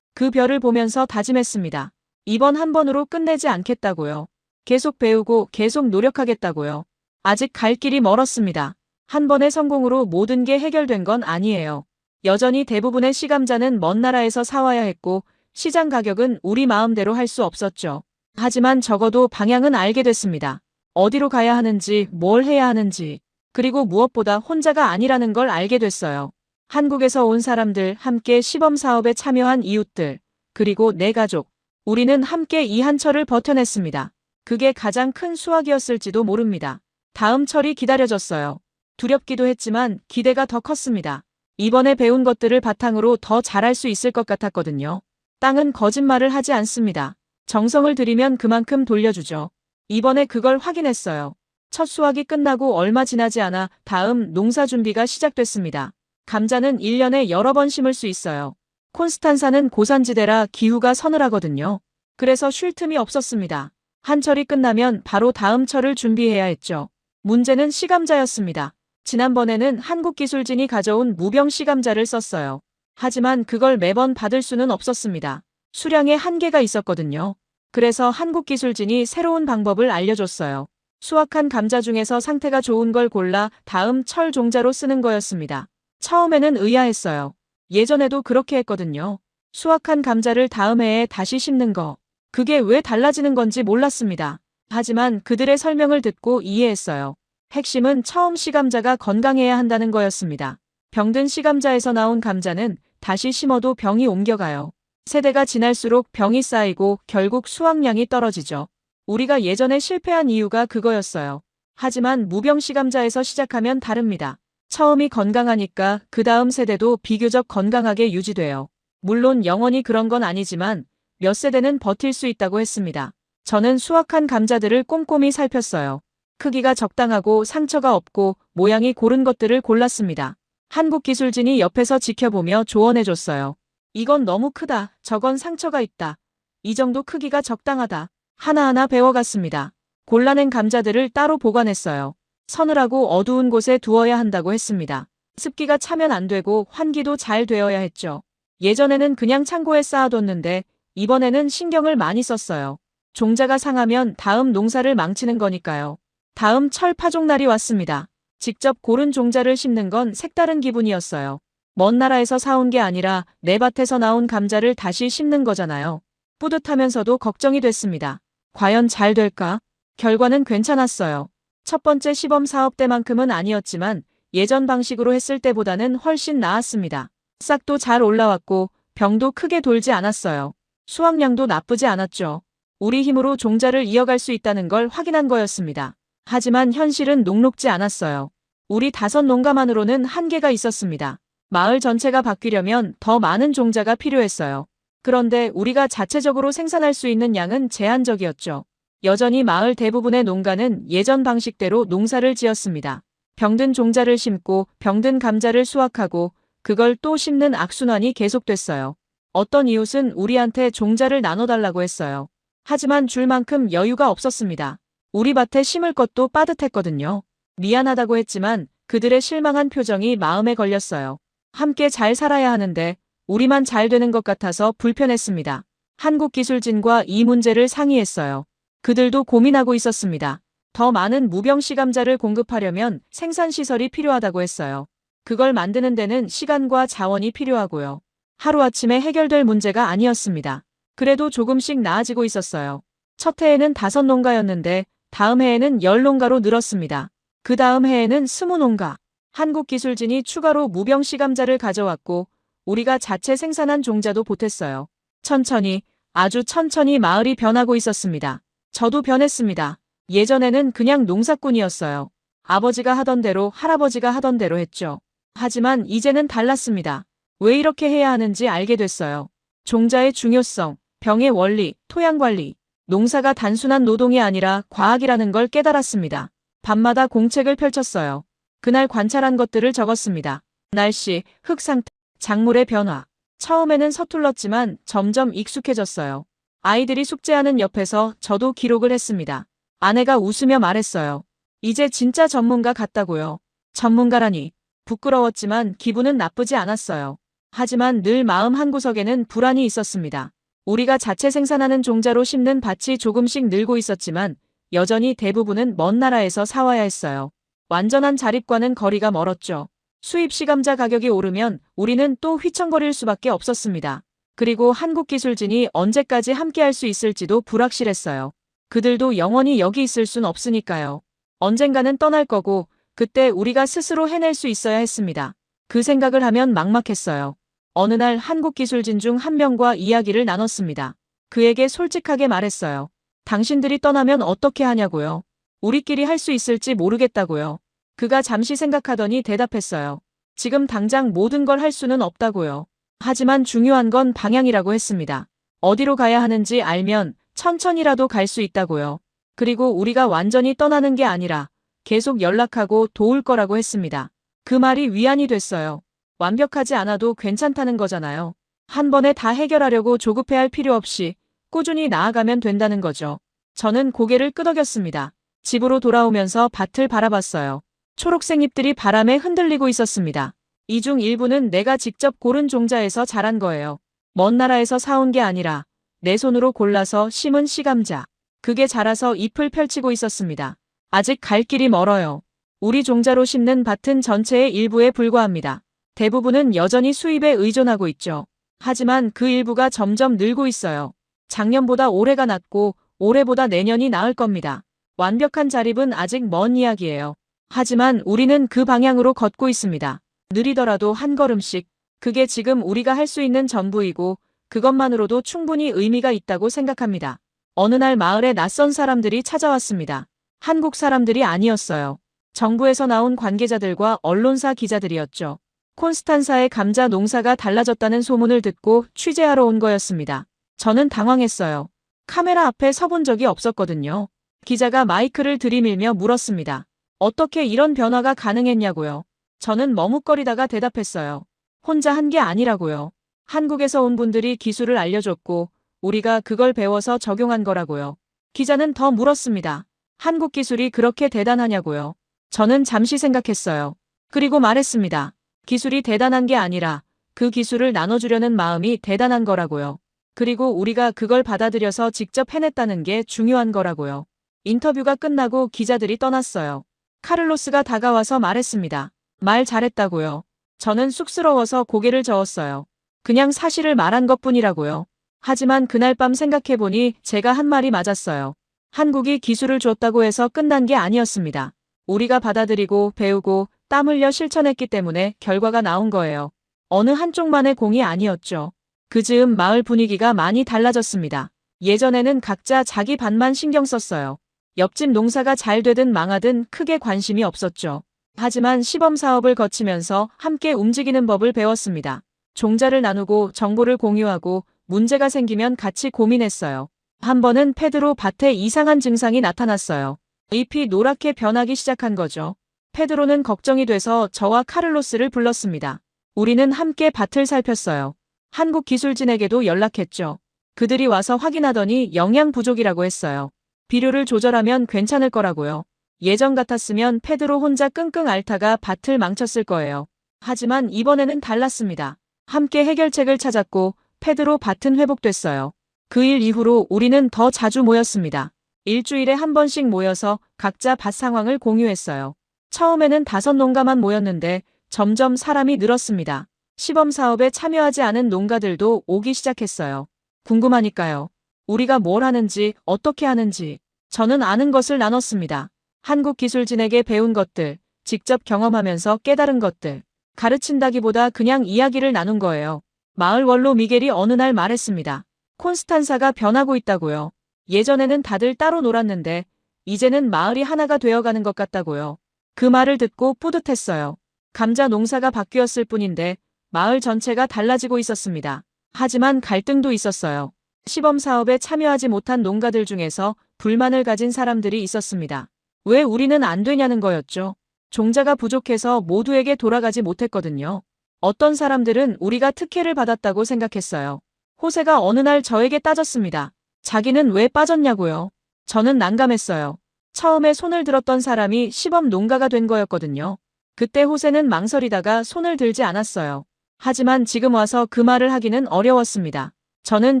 그 별을 보면서 다짐했습니다. 이번 한 번으로 끝내지 않겠다고요. 계속 배우고 계속 노력하겠다고요. 아직 갈 길이 멀었습니다. 한 번의 성공으로 모든 게 해결된 건 아니에요. 여전히 대부분의 시감자는 먼 나라에서 사와야 했고 시장 가격은 우리 마음대로 할 수 없었죠. 하지만 적어도 방향은 알게 됐습니다. 어디로 가야 하는지, 뭘 해야 하는지, 그리고 무엇보다 혼자가 아니라는 걸 알게 됐어요. 한국에서 온 사람들, 함께 시범 사업에 참여한 이웃들, 그리고 내 가족. 우리는 함께 이 한철을 버텨냈습니다. 그게 가장 큰 수확이었을지도 모릅니다. 다음 철이 기다려졌어요. 두렵기도 했지만 기대가 더 컸습니다. 이번에 배운 것들을 바탕으로 더 잘할 수 있을 것 같았거든요. 땅은 거짓말을 하지 않습니다. 정성을 들이면 그만큼 돌려주죠. 이번에 그걸 확인했어요. 첫 수확이 끝나고 얼마 지나지 않아 다음 농사 준비가 시작됐습니다. 감자는 1년에 여러 번 심을 수 있어요. 콘스탄사는 고산지대라 기후가 서늘하거든요. 그래서 쉴 틈이 없었습니다. 한 철이 끝나면 바로 다음 철을 준비해야 했죠. 문제는 시감자였습니다. 지난번에는 한국기술진이 가져온 무병 시감자를 썼어요. 하지만 그걸 매번 받을 수는 없었습니다. 수량에 한계가 있었거든요. 그래서 한국기술진이 새로운 방법을 알려줬어요. 수확한 감자 중에서 상태가 좋은 걸 골라 다음 철 종자로 쓰는 거였습니다. 처음에는 의아했어요. 예전에도 그렇게 했거든요. 수확한 감자를 다음 해에 다시 심는 거. 그게 왜 달라지는 건지 몰랐습니다. 하지만 그들의 설명을 듣고 이해했어요. 핵심은 처음 시감자가 건강해야 한다는 거였습니다. 병든 시감자에서 나온 감자는 다시 심어도 병이 옮겨가요. 세대가 지날수록 병이 쌓이고 결국 수확량이 떨어지죠. 우리가 예전에 실패한 이유가 그거였어요. 하지만 무병 시감자에서 시작하면 다릅니다. 처음이 건강하니까 그 다음 세대도 비교적 건강하게 유지돼요. 물론 영원히 그런 건 아니지만 몇 세대는 버틸 수 있다고 했습니다. 저는 수확한 감자들을 꼼꼼히 살폈어요. 크기가 적당하고 상처가 없고 모양이 고른 것들을 골랐습니다. 한국기술진이 옆에서 지켜보며 조언해줬어요. 이건 너무 크다. 저건 상처가 있다. 이 정도 크기가 적당하다. 하나하나 배워갔습니다. 골라낸 감자들을 따로 보관했어요. 서늘하고 어두운 곳에 두어야 한다고 했습니다. 습기가 차면 안 되고 환기도 잘 되어야 했죠. 예전에는 그냥 창고에 쌓아뒀는데 이번에는 신경을 많이 썼어요. 종자가 상하면 다음 농사를 망치는 거니까요. 다음 철 파종날이 왔습니다. 직접 고른 종자를 심는 건 색다른 기분이었어요. 먼 나라에서 사온 게 아니라 내 밭에서 나온 감자를 다시 심는 거잖아요. 뿌듯하면서도 걱정이 됐습니다. 과연 잘 될까? 결과는 괜찮았어요. 첫 번째 시범 사업 때만큼은 아니었지만 예전 방식으로 했을 때보다는 훨씬 나았습니다. 싹도 잘 올라왔고 병도 크게 돌지 않았어요. 수확량도 나쁘지 않았죠. 우리 힘으로 종자를 이어갈 수 있다는 걸 확인한 거였습니다. 하지만 현실은 녹록지 않았어요. 우리 5농가만으로는 한계가 있었습니다. 마을 전체가 바뀌려면 더 많은 종자가 필요했어요. 그런데 우리가 자체적으로 생산할 수 있는 양은 제한적이었죠. 여전히 마을 대부분의 농가는 예전 방식대로 농사를 지었습니다. 병든 종자를 심고 병든 감자를 수확하고 그걸 또 심는 악순환이 계속됐어요. 어떤 이웃은 우리한테 종자를 나눠달라고 했어요. 하지만 줄 만큼 여유가 없었습니다. 우리 밭에 심을 것도 빠듯했거든요. 미안하다고 했지만 그들의 실망한 표정이 마음에 걸렸어요. 함께 잘 살아야 하는데 우리만 잘 되는 것 같아서 불편했습니다. 한국기술진과 이 문제를 상의했어요. 그들도 고민하고 있었습니다. 더 많은 무병씨 감자를 공급하려면 생산시설이 필요하다고 했어요. 그걸 만드는 데는 시간과 자원이 필요하고요. 하루아침에 해결될 문제가 아니었습니다. 그래도 조금씩 나아지고 있었어요. 첫 해에는 5농가였는데 다음 해에는 10농가로 늘었습니다. 그 다음 해에는 20농가. 한국기술진이 추가로 무병씨 감자를 가져왔고 우리가 자체 생산한 종자도 보탰어요. 천천히, 아주 천천히 마을이 변하고 있었습니다. 저도 변했습니다. 예전에는 그냥 농사꾼이었어요. 아버지가 하던 대로 할아버지가 하던 대로 했죠. 하지만 이제는 달랐습니다. 왜 이렇게 해야 하는지 알게 됐어요. 종자의 중요성, 병의 원리, 토양 관리. 농사가 단순한 노동이 아니라 과학이라는 걸 깨달았습니다. 밤마다 공책을 펼쳤어요. 그날 관찰한 것들을 적었습니다. 날씨, 흙 상태, 작물의 변화. 처음에는 서툴렀지만 점점 익숙해졌어요. 아이들이 숙제하는 옆에서 저도 기록을 했습니다. 아내가 웃으며 말했어요. 이제 진짜 전문가 같다고요. 전문가라니. 부끄러웠지만 기분은 나쁘지 않았어요. 하지만 늘 마음 한구석에는 불안이 있었습니다. 우리가 자체 생산하는 종자로 심는 밭이 조금씩 늘고 있었지만 여전히 대부분은 먼 나라에서 사와야 했어요. 완전한 자립과는 거리가 멀었죠. 수입시 감자 가격이 오르면 우리는 또 휘청거릴 수밖에 없었습니다. 그리고 한국기술진이 언제까지 함께할 수 있을지도 불확실했어요. 그들도 영원히 여기 있을 순 없으니까요. 언젠가는 떠날 거고 그때 우리가 스스로 해낼 수 있어야 했습니다. 그 생각을 하면 막막했어요. 어느 날 한국기술진 중 한 명과 이야기를 나눴습니다. 그에게 솔직하게 말했어요. 당신들이 떠나면 어떻게 하냐고요. 우리끼리 할 수 있을지 모르겠다고요. 그가 잠시 생각하더니 대답했어요. 지금 당장 모든 걸 할 수는 없다고요. 하지만 중요한 건 방향이라고 했습니다. 어디로 가야 하는지 알면 천천히라도 갈 수 있다고요. 그리고 우리가 완전히 떠나는 게 아니라 계속 연락하고 도울 거라고 했습니다. 그 말이 위안이 됐어요. 완벽하지 않아도 괜찮다는 거잖아요. 한 번에 다 해결하려고 조급해할 필요 없이 꾸준히 나아가면 된다는 거죠. 저는 고개를 끄덕였습니다. 집으로 돌아오면서 밭을 바라봤어요. 초록색 잎들이 바람에 흔들리고 있었습니다. 이 중 일부는 내가 직접 고른 종자에서 자란 거예요. 먼 나라에서 사온 게 아니라 내 손으로 골라서 심은 씨감자. 그게 자라서 잎을 펼치고 있었습니다. 아직 갈 길이 멀어요. 우리 종자로 심는 밭은 전체의 일부에 불과합니다. 대부분은 여전히 수입에 의존하고 있죠. 하지만 그 일부가 점점 늘고 있어요. 작년보다 올해가 낫고 올해보다 내년이 나을 겁니다. 완벽한 자립은 아직 먼 이야기예요. 하지만 우리는 그 방향으로 걷고 있습니다. 느리더라도 한 걸음씩. 그게 지금 우리가 할 수 있는 전부이고 그것만으로도 충분히 의미가 있다고 생각합니다. 어느 날 마을에 낯선 사람들이 찾아왔습니다. 한국 사람들이 아니었어요. 정부에서 나온 관계자들과 언론사 기자들이었죠. 콘스탄사의 감자 농사가 달라졌다는 소문을 듣고 취재하러 온 거였습니다. 저는 당황했어요. 카메라 앞에 서본 적이 없었거든요. 기자가 마이크를 들이밀며 물었습니다. 어떻게 이런 변화가 가능했냐고요. 저는 머뭇거리다가 대답했어요. 혼자 한 게 아니라고요. 한국에서 온 분들이 기술을 알려줬고 우리가 그걸 배워서 적용한 거라고요. 기자는 더 물었습니다. 한국 기술이 그렇게 대단하냐고요. 저는 잠시 생각했어요. 그리고 말했습니다. 기술이 대단한 게 아니라 그 기술을 나눠주려는 마음이 대단한 거라고요. 그리고 우리가 그걸 받아들여서 직접 해냈다는 게 중요한 거라고요. 인터뷰가 끝나고 기자들이 떠났어요. 카를로스가 다가와서 말했습니다. 말 잘했다고요. 저는 쑥스러워서 고개를 저었어요. 그냥 사실을 말한 것뿐이라고요. 하지만 그날 밤 생각해보니 제가 한 말이 맞았어요. 한국이 기술을 줬다고 해서 끝난 게 아니었습니다. 우리가 받아들이고 배우고 땀 흘려 실천했기 때문에 결과가 나온 거예요. 어느 한쪽만의 공이 아니었죠. 그 즈음 마을 분위기가 많이 달라졌습니다. 예전에는 각자 자기 밭만 신경 썼어요. 옆집 농사가 잘 되든 망하든 크게 관심이 없었죠. 하지만 시범 사업을 거치면서 함께 움직이는 법을 배웠습니다. 종자를 나누고 정보를 공유하고 문제가 생기면 같이 고민했어요. 한 번은 페드로 밭에 이상한 증상이 나타났어요. 잎이 노랗게 변하기 시작한 거죠. 페드로는 걱정이 돼서 저와 카를로스를 불렀습니다. 우리는 함께 밭을 살폈어요. 한국 기술진에게도 연락했죠. 그들이 와서 확인하더니 영양 부족이라고 했어요. 비료를 조절하면 괜찮을 거라고요. 예전 같았으면 페드로 혼자 끙끙 앓다가 밭을 망쳤을 거예요. 하지만 이번에는 달랐습니다. 함께 해결책을 찾았고 페드로 밭은 회복됐어요. 그 일 이후로 우리는 더 자주 모였습니다. 일주일에 한 번씩 모여서 각자 밭 상황을 공유했어요. 처음에는 5농가만 모였는데 점점 사람이 늘었습니다. 시범 사업에 참여하지 않은 농가들도 오기 시작했어요. 궁금하니까요. 우리가 뭘 하는지, 어떻게 하는지. 저는 아는 것을 나눴습니다. 한국기술진에게 배운 것들, 직접 경험하면서 깨달은 것들. 가르친다기보다 그냥 이야기를 나눈 거예요. 마을 원로 미겔이 어느 날 말했습니다. 콘스탄사가 변하고 있다고요. 예전에는 다들 따로 놀았는데 이제는 마을이 하나가 되어가는 것 같다고요. 그 말을 듣고 뿌듯했어요. 감자 농사가 바뀌었을 뿐인데 마을 전체가 달라지고 있었습니다. 하지만 갈등도 있었어요. 시범 사업에 참여하지 못한 농가들 중에서 불만을 가진 사람들이 있었습니다. 왜 우리는 안 되냐는 거였죠. 종자가 부족해서 모두에게 돌아가지 못했거든요. 어떤 사람들은 우리가 특혜를 받았다고 생각했어요. 호세가 어느 날 저에게 따졌습니다. 자기는 왜 빠졌냐고요. 저는 난감했어요. 처음에 손을 들었던 사람이 시범 농가가 된 거였거든요. 그때 호세는 망설이다가 손을 들지 않았어요. 하지만 지금 와서 그 말을 하기는 어려웠습니다. 저는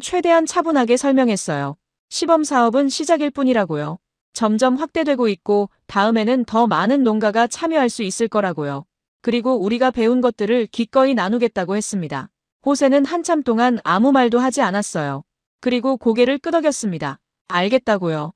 최대한 차분하게 설명했어요. 시범 사업은 시작일 뿐이라고요. 점점 확대되고 있고 다음에는 더 많은 농가가 참여할 수 있을 거라고요. 그리고 우리가 배운 것들을 기꺼이 나누겠다고 했습니다. 호세는 한참 동안 아무 말도 하지 않았어요. 그리고 고개를 끄덕였습니다. 알겠다고요.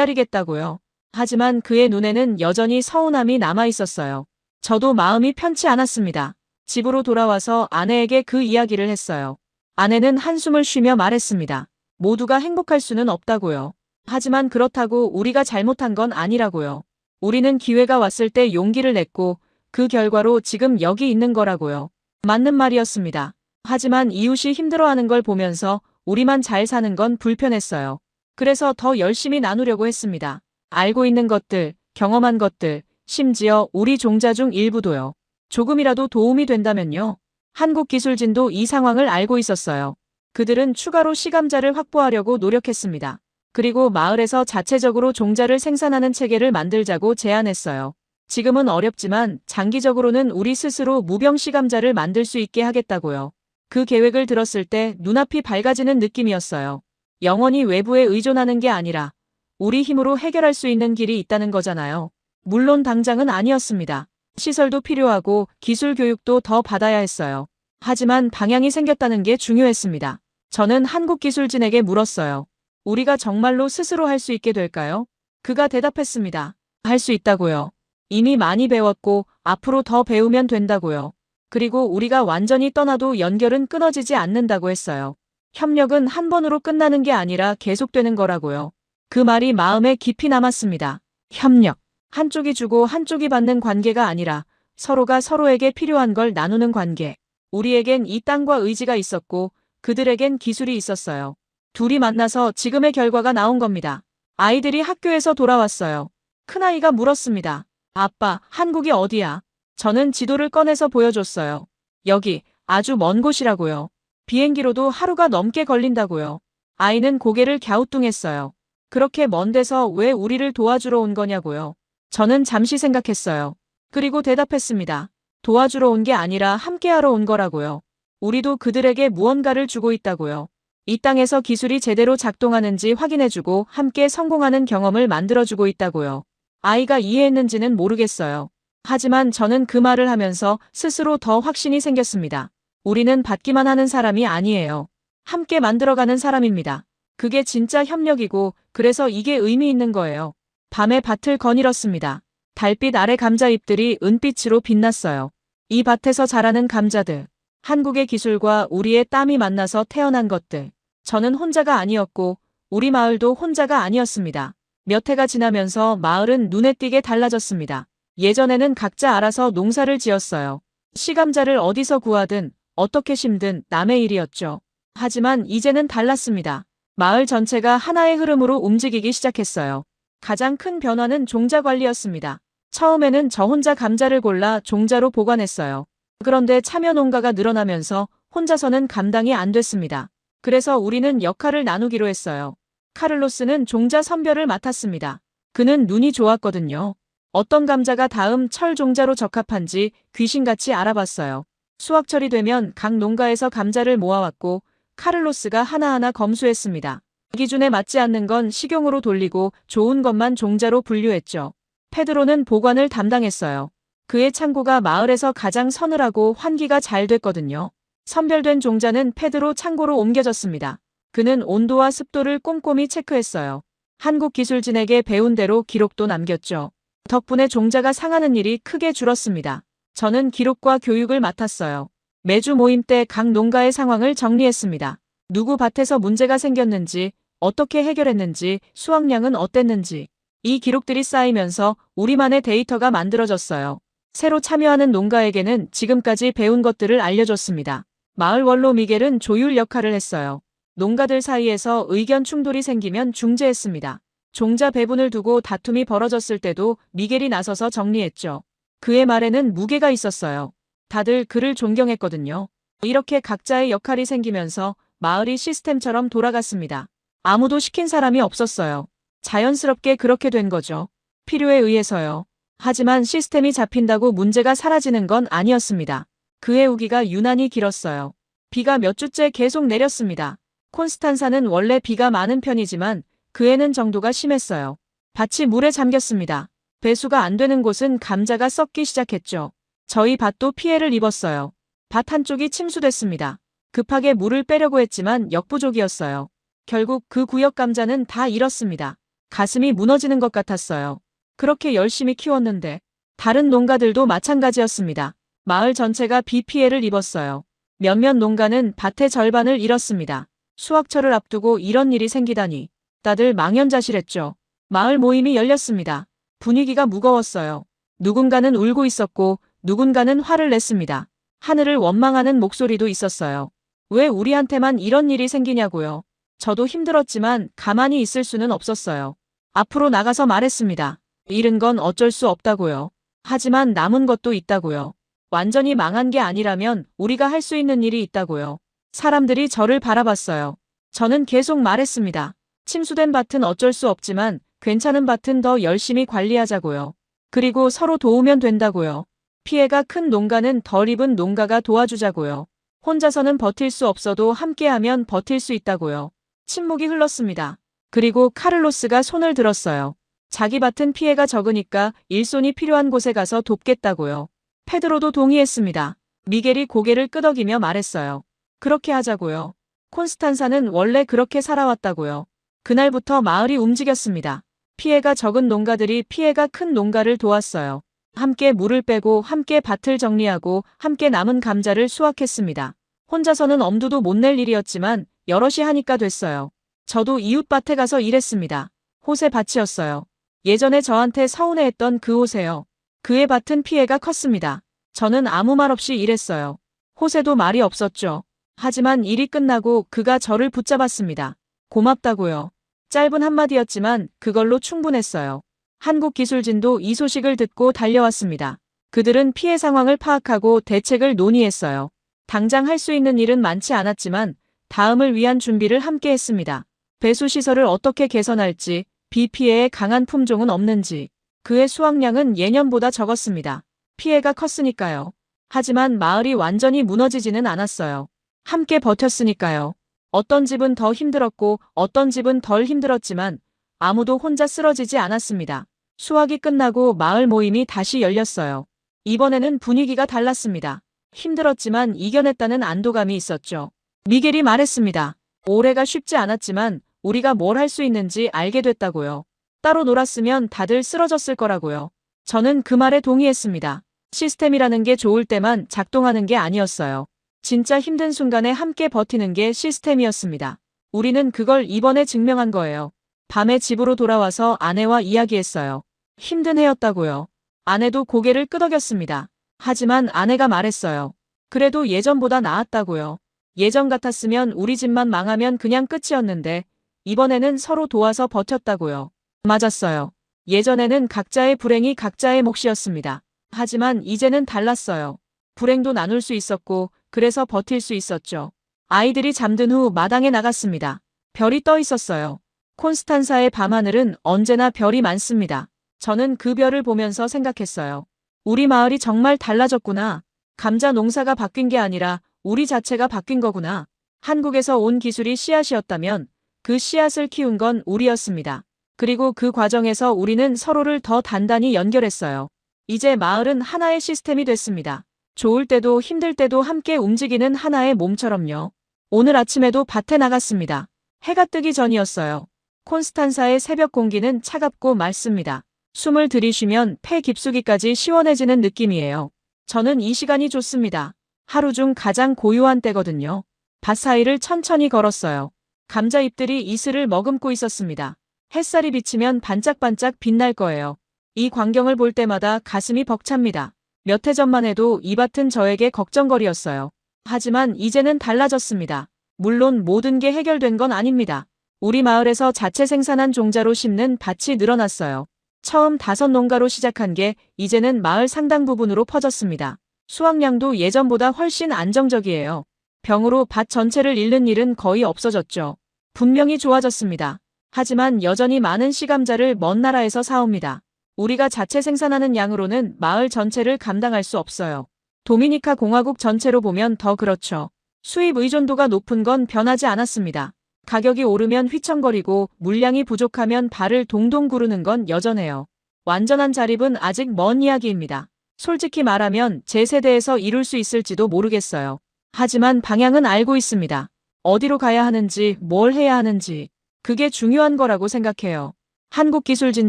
기다리겠다고요. 하지만 그의 눈에는 여전히 서운함이 남아 있었어요. 저도 마음이 편치 않았습니다. 집으로 돌아와서 아내에게 그 이야기를 했어요. 아내는 한숨을 쉬며 말했습니다. 모두가 행복할 수는 없다고요. 하지만 그렇다고 우리가 잘못한 건 아니라고요. 우리는 기회가 왔을 때 용기를 냈고 그 결과로 지금 여기 있는 거라고요. 맞는 말이었습니다. 하지만 이웃이 힘들어하는 걸 보면서 우리만 잘 사는 건 불편했어요. 그래서 더 열심히 나누려고 했습니다. 알고 있는 것들, 경험한 것들, 심지어 우리 종자 중 일부도요. 조금이라도 도움이 된다면요. 한국기술진도 이 상황을 알고 있었어요. 그들은 추가로 시감자를 확보하려고 노력했습니다. 그리고 마을에서 자체적으로 종자를 생산하는 체계를 만들자고 제안했어요. 지금은 어렵지만 장기적으로는 우리 스스로 무병 시감자를 만들 수 있게 하겠다고요. 그 계획을 들었을 때 눈앞이 밝아지는 느낌이었어요. 영원히 외부에 의존하는 게 아니라 우리 힘으로 해결할 수 있는 길이 있다는 거잖아요. 물론 당장은 아니었습니다. 시설도 필요하고 기술 교육도 더 받아야 했어요. 하지만 방향이 생겼다는 게 중요했습니다. 저는 한국기술진에게 물었어요. 우리가 정말로 스스로 할 수 있게 될까요? 그가 대답했습니다. 할 수 있다고요. 이미 많이 배웠고 앞으로 더 배우면 된다고요. 그리고 우리가 완전히 떠나도 연결은 끊어지지 않는다고 했어요. 협력은 한 번으로 끝나는 게 아니라 계속되는 거라고요. 그 말이 마음에 깊이 남았습니다. 협력. 한쪽이 주고 한쪽이 받는 관계가 아니라 서로가 서로에게 필요한 걸 나누는 관계. 우리에겐 이 땅과 의지가 있었고 그들에겐 기술이 있었어요. 둘이 만나서 지금의 결과가 나온 겁니다. 아이들이 학교에서 돌아왔어요. 큰아이가 물었습니다. 아빠, 한국이 어디야? 저는 지도를 꺼내서 보여줬어요. 여기, 아주 먼 곳이라고요. 비행기로도 하루가 넘게 걸린다고요. 아이는 고개를 갸우뚱했어요. 그렇게 먼 데서 왜 우리를 도와주러 온 거냐고요. 저는 잠시 생각했어요. 그리고 대답했습니다. 도와주러 온 게 아니라 함께하러 온 거라고요. 우리도 그들에게 무언가를 주고 있다고요. 이 땅에서 기술이 제대로 작동하는지 확인해주고 함께 성공하는 경험을 만들어주고 있다고요. 아이가 이해했는지는 모르겠어요. 하지만 저는 그 말을 하면서 스스로 더 확신이 생겼습니다. 우리는 받기만 하는 사람이 아니에요. 함께 만들어가는 사람입니다. 그게 진짜 협력이고 그래서 이게 의미 있는 거예요. 밤에 밭을 거닐었습니다. 달빛 아래 감자잎들이 은빛으로 빛났어요. 이 밭에서 자라는 감자들. 한국의 기술과 우리의 땀이 만나서 태어난 것들. 저는 혼자가 아니었고 우리 마을도 혼자가 아니었습니다. 몇 해가 지나면서 마을은 눈에 띄게 달라졌습니다. 예전에는 각자 알아서 농사를 지었어요. 시감자를 어디서 구하든 어떻게 심든 남의 일이었죠. 하지만 이제는 달랐습니다. 마을 전체가 하나의 흐름으로 움직이기 시작했어요. 가장 큰 변화는 종자 관리였습니다. 처음에는 저 혼자 감자를 골라 종자로 보관했어요. 그런데 참여 농가가 늘어나면서 혼자서는 감당이 안 됐습니다. 그래서 우리는 역할을 나누기로 했어요. 카를로스는 종자 선별을 맡았습니다. 그는 눈이 좋았거든요. 어떤 감자가 다음 철 종자로 적합한지 귀신같이 알아봤어요. 수확철이 되면 각 농가에서 감자를 모아왔고 카를로스가 하나하나 검수했습니다. 기준에 맞지 않는 건 식용으로 돌리고 좋은 것만 종자로 분류했죠. 페드로는 보관을 담당했어요. 그의 창고가 마을에서 가장 서늘하고 환기가 잘 됐거든요. 선별된 종자는 페드로 창고로 옮겨졌습니다. 그는 온도와 습도를 꼼꼼히 체크했어요. 한국 기술진에게 배운 대로 기록도 남겼죠. 덕분에 종자가 상하는 일이 크게 줄었습니다. 저는 기록과 교육을 맡았어요. 매주 모임 때 각 농가의 상황을 정리했습니다. 누구 밭에서 문제가 생겼는지, 어떻게 해결했는지, 수확량은 어땠는지. 이 기록들이 쌓이면서 우리만의 데이터가 만들어졌어요. 새로 참여하는 농가에게는 지금까지 배운 것들을 알려줬습니다. 마을 원로 미겔은 조율 역할을 했어요. 농가들 사이에서 의견 충돌이 생기면 중재했습니다. 종자 배분을 두고 다툼이 벌어졌을 때도 미겔이 나서서 정리했죠. 그의 말에는 무게가 있었어요. 다들 그를 존경했거든요. 이렇게 각자의 역할이 생기면서 마을이 시스템처럼 돌아갔습니다. 아무도 시킨 사람이 없었어요. 자연스럽게 그렇게 된 거죠. 필요에 의해서요. 하지만 시스템이 잡힌다고 문제가 사라지는 건 아니었습니다. 그의 우기가 유난히 길었어요. 비가 몇 주째 계속 내렸습니다. 콘스탄사는 원래 비가 많은 편이지만 그해는 정도가 심했어요. 밭이 물에 잠겼습니다. 배수가 안 되는 곳은 감자가 썩기 시작했죠. 저희 밭도 피해를 입었어요. 밭 한쪽이 침수됐습니다. 급하게 물을 빼려고 했지만 역부족이었어요. 결국 그 구역 감자는 다 잃었습니다. 가슴이 무너지는 것 같았어요. 그렇게 열심히 키웠는데 다른 농가들도 마찬가지였습니다. 마을 전체가 비 피해를 입었어요. 몇몇 농가는 밭의 절반을 잃었습니다. 수확철을 앞두고 이런 일이 생기다니. 다들 망연자실했죠. 마을 모임이 열렸습니다. 분위기가 무거웠어요. 누군가는 울고 있었고 누군가는 화를 냈습니다. 하늘을 원망하는 목소리도 있었어요. 왜 우리한테만 이런 일이 생기냐고요. 저도 힘들었지만 가만히 있을 수는 없었어요. 앞으로 나가서 말했습니다. 잃은 건 어쩔 수 없다고요. 하지만 남은 것도 있다고요. 완전히 망한 게 아니라면 우리가 할 수 있는 일이 있다고요. 사람들이 저를 바라봤어요. 저는 계속 말했습니다. 침수된 밭은 어쩔 수 없지만 괜찮은 밭은 더 열심히 관리하자고요. 그리고 서로 도우면 된다고요. 피해가 큰 농가는 덜 입은 농가가 도와주자고요. 혼자서는 버틸 수 없어도 함께하면 버틸 수 있다고요. 침묵이 흘렀습니다. 그리고 카를로스가 손을 들었어요. 자기 밭은 피해가 적으니까 일손이 필요한 곳에 가서 돕겠다고요. 페드로도 동의했습니다. 미겔이 고개를 끄덕이며 말했어요. 그렇게 하자고요. 콘스탄사는 원래 그렇게 살아왔다고요. 그날부터 마을이 움직였습니다. 피해가 적은 농가들이 피해가 큰 농가를 도왔어요. 함께 물을 빼고 함께 밭을 정리하고 함께 남은 감자를 수확했습니다. 혼자서는 엄두도 못 낼 일이었지만 여럿이 하니까 됐어요. 저도 이웃밭에 가서 일했습니다. 호세 밭이었어요. 예전에 저한테 서운해했던 그 호세요. 그의 밭은 피해가 컸습니다. 저는 아무 말 없이 일했어요. 호세도 말이 없었죠. 하지만 일이 끝나고 그가 저를 붙잡았습니다. 고맙다고요. 짧은 한마디였지만 그걸로 충분했어요. 한국 기술진도 이 소식을 듣고 달려왔습니다. 그들은 피해 상황을 파악하고 대책을 논의했어요. 당장 할 수 있는 일은 많지 않았지만 다음을 위한 준비를 함께 했습니다. 배수 시설을 어떻게 개선할지, 비 피해에 강한 품종은 없는지. 그의 수확량은 예년보다 적었습니다. 피해가 컸으니까요. 하지만 마을이 완전히 무너지지는 않았어요. 함께 버텼으니까요. 어떤 집은 더 힘들었고 어떤 집은 덜 힘들었지만 아무도 혼자 쓰러지지 않았습니다. 수확이 끝나고 마을 모임이 다시 열렸어요. 이번에는 분위기가 달랐습니다. 힘들었지만 이겨냈다는 안도감이 있었죠. 미겔이 말했습니다. 올해가 쉽지 않았지만 우리가 뭘 할 수 있는지 알게 됐다고요. 따로 놀았으면 다들 쓰러졌을 거라고요. 저는 그 말에 동의했습니다. 시스템이라는 게 좋을 때만 작동하는 게 아니었어요. 진짜 힘든 순간에 함께 버티는 게 시스템이었습니다. 우리는 그걸 이번에 증명한 거예요. 밤에 집으로 돌아와서 아내와 이야기했어요. 힘든 해였다고요. 아내도 고개를 끄덕였습니다. 하지만 아내가 말했어요. 그래도 예전보다 나았다고요. 예전 같았으면 우리 집만 망하면 그냥 끝이었는데 이번에는 서로 도와서 버텼다고요. 맞았어요. 예전에는 각자의 불행이 각자의 몫이었습니다. 하지만 이제는 달랐어요. 불행도 나눌 수 있었고 그래서 버틸 수 있었죠. 아이들이 잠든 후 마당에 나갔습니다. 별이 떠 있었어요. 콘스탄사의 밤하늘은 언제나 별이 많습니다. 저는 그 별을 보면서 생각했어요. 우리 마을이 정말 달라졌구나. 감자 농사가 바뀐 게 아니라 우리 자체가 바뀐 거구나. 한국에서 온 기술이 씨앗이었다면 그 씨앗을 키운 건 우리였습니다. 그리고 그 과정에서 우리는 서로를 더 단단히 연결했어요. 이제 마을은 하나의 시스템이 됐습니다. 좋을 때도 힘들 때도 함께 움직이는 하나의 몸처럼요. 오늘 아침에도 밭에 나갔습니다. 해가 뜨기 전이었어요. 콘스탄사의 새벽 공기는 차갑고 맑습니다. 숨을 들이쉬면 폐 깊숙이까지 시원해지는 느낌이에요. 저는 이 시간이 좋습니다. 하루 중 가장 고요한 때거든요. 밭 사이를 천천히 걸었어요. 감자잎들이 이슬을 머금고 있었습니다. 햇살이 비치면 반짝반짝 빛날 거예요. 이 광경을 볼 때마다 가슴이 벅찹니다. 몇 해 전만 해도 이 밭은 저에게 걱정거리였어요. 하지만 이제는 달라졌습니다. 물론 모든 게 해결된 건 아닙니다. 우리 마을에서 자체 생산한 종자로 심는 밭이 늘어났어요. 처음 5농가로 시작한 게 이제는 마을 상당 부분으로 퍼졌습니다. 수확량도 예전보다 훨씬 안정적이에요. 병으로 밭 전체를 잃는 일은 거의 없어졌죠. 분명히 좋아졌습니다. 하지만 여전히 많은 씨감자를 먼 나라에서 사옵니다. 우리가 자체 생산하는 양으로는 마을 전체를 감당할 수 없어요. 도미니카 공화국 전체로 보면 더 그렇죠. 수입 의존도가 높은 건 변하지 않았습니다. 가격이 오르면 휘청거리고 물량이 부족하면 발을 동동 구르는 건 여전해요. 완전한 자립은 아직 먼 이야기입니다. 솔직히 말하면 제 세대에서 이룰 수 있을지도 모르겠어요. 하지만 방향은 알고 있습니다. 어디로 가야 하는지, 뭘 해야 하는지. 그게 중요한 거라고 생각해요. 한국 기술진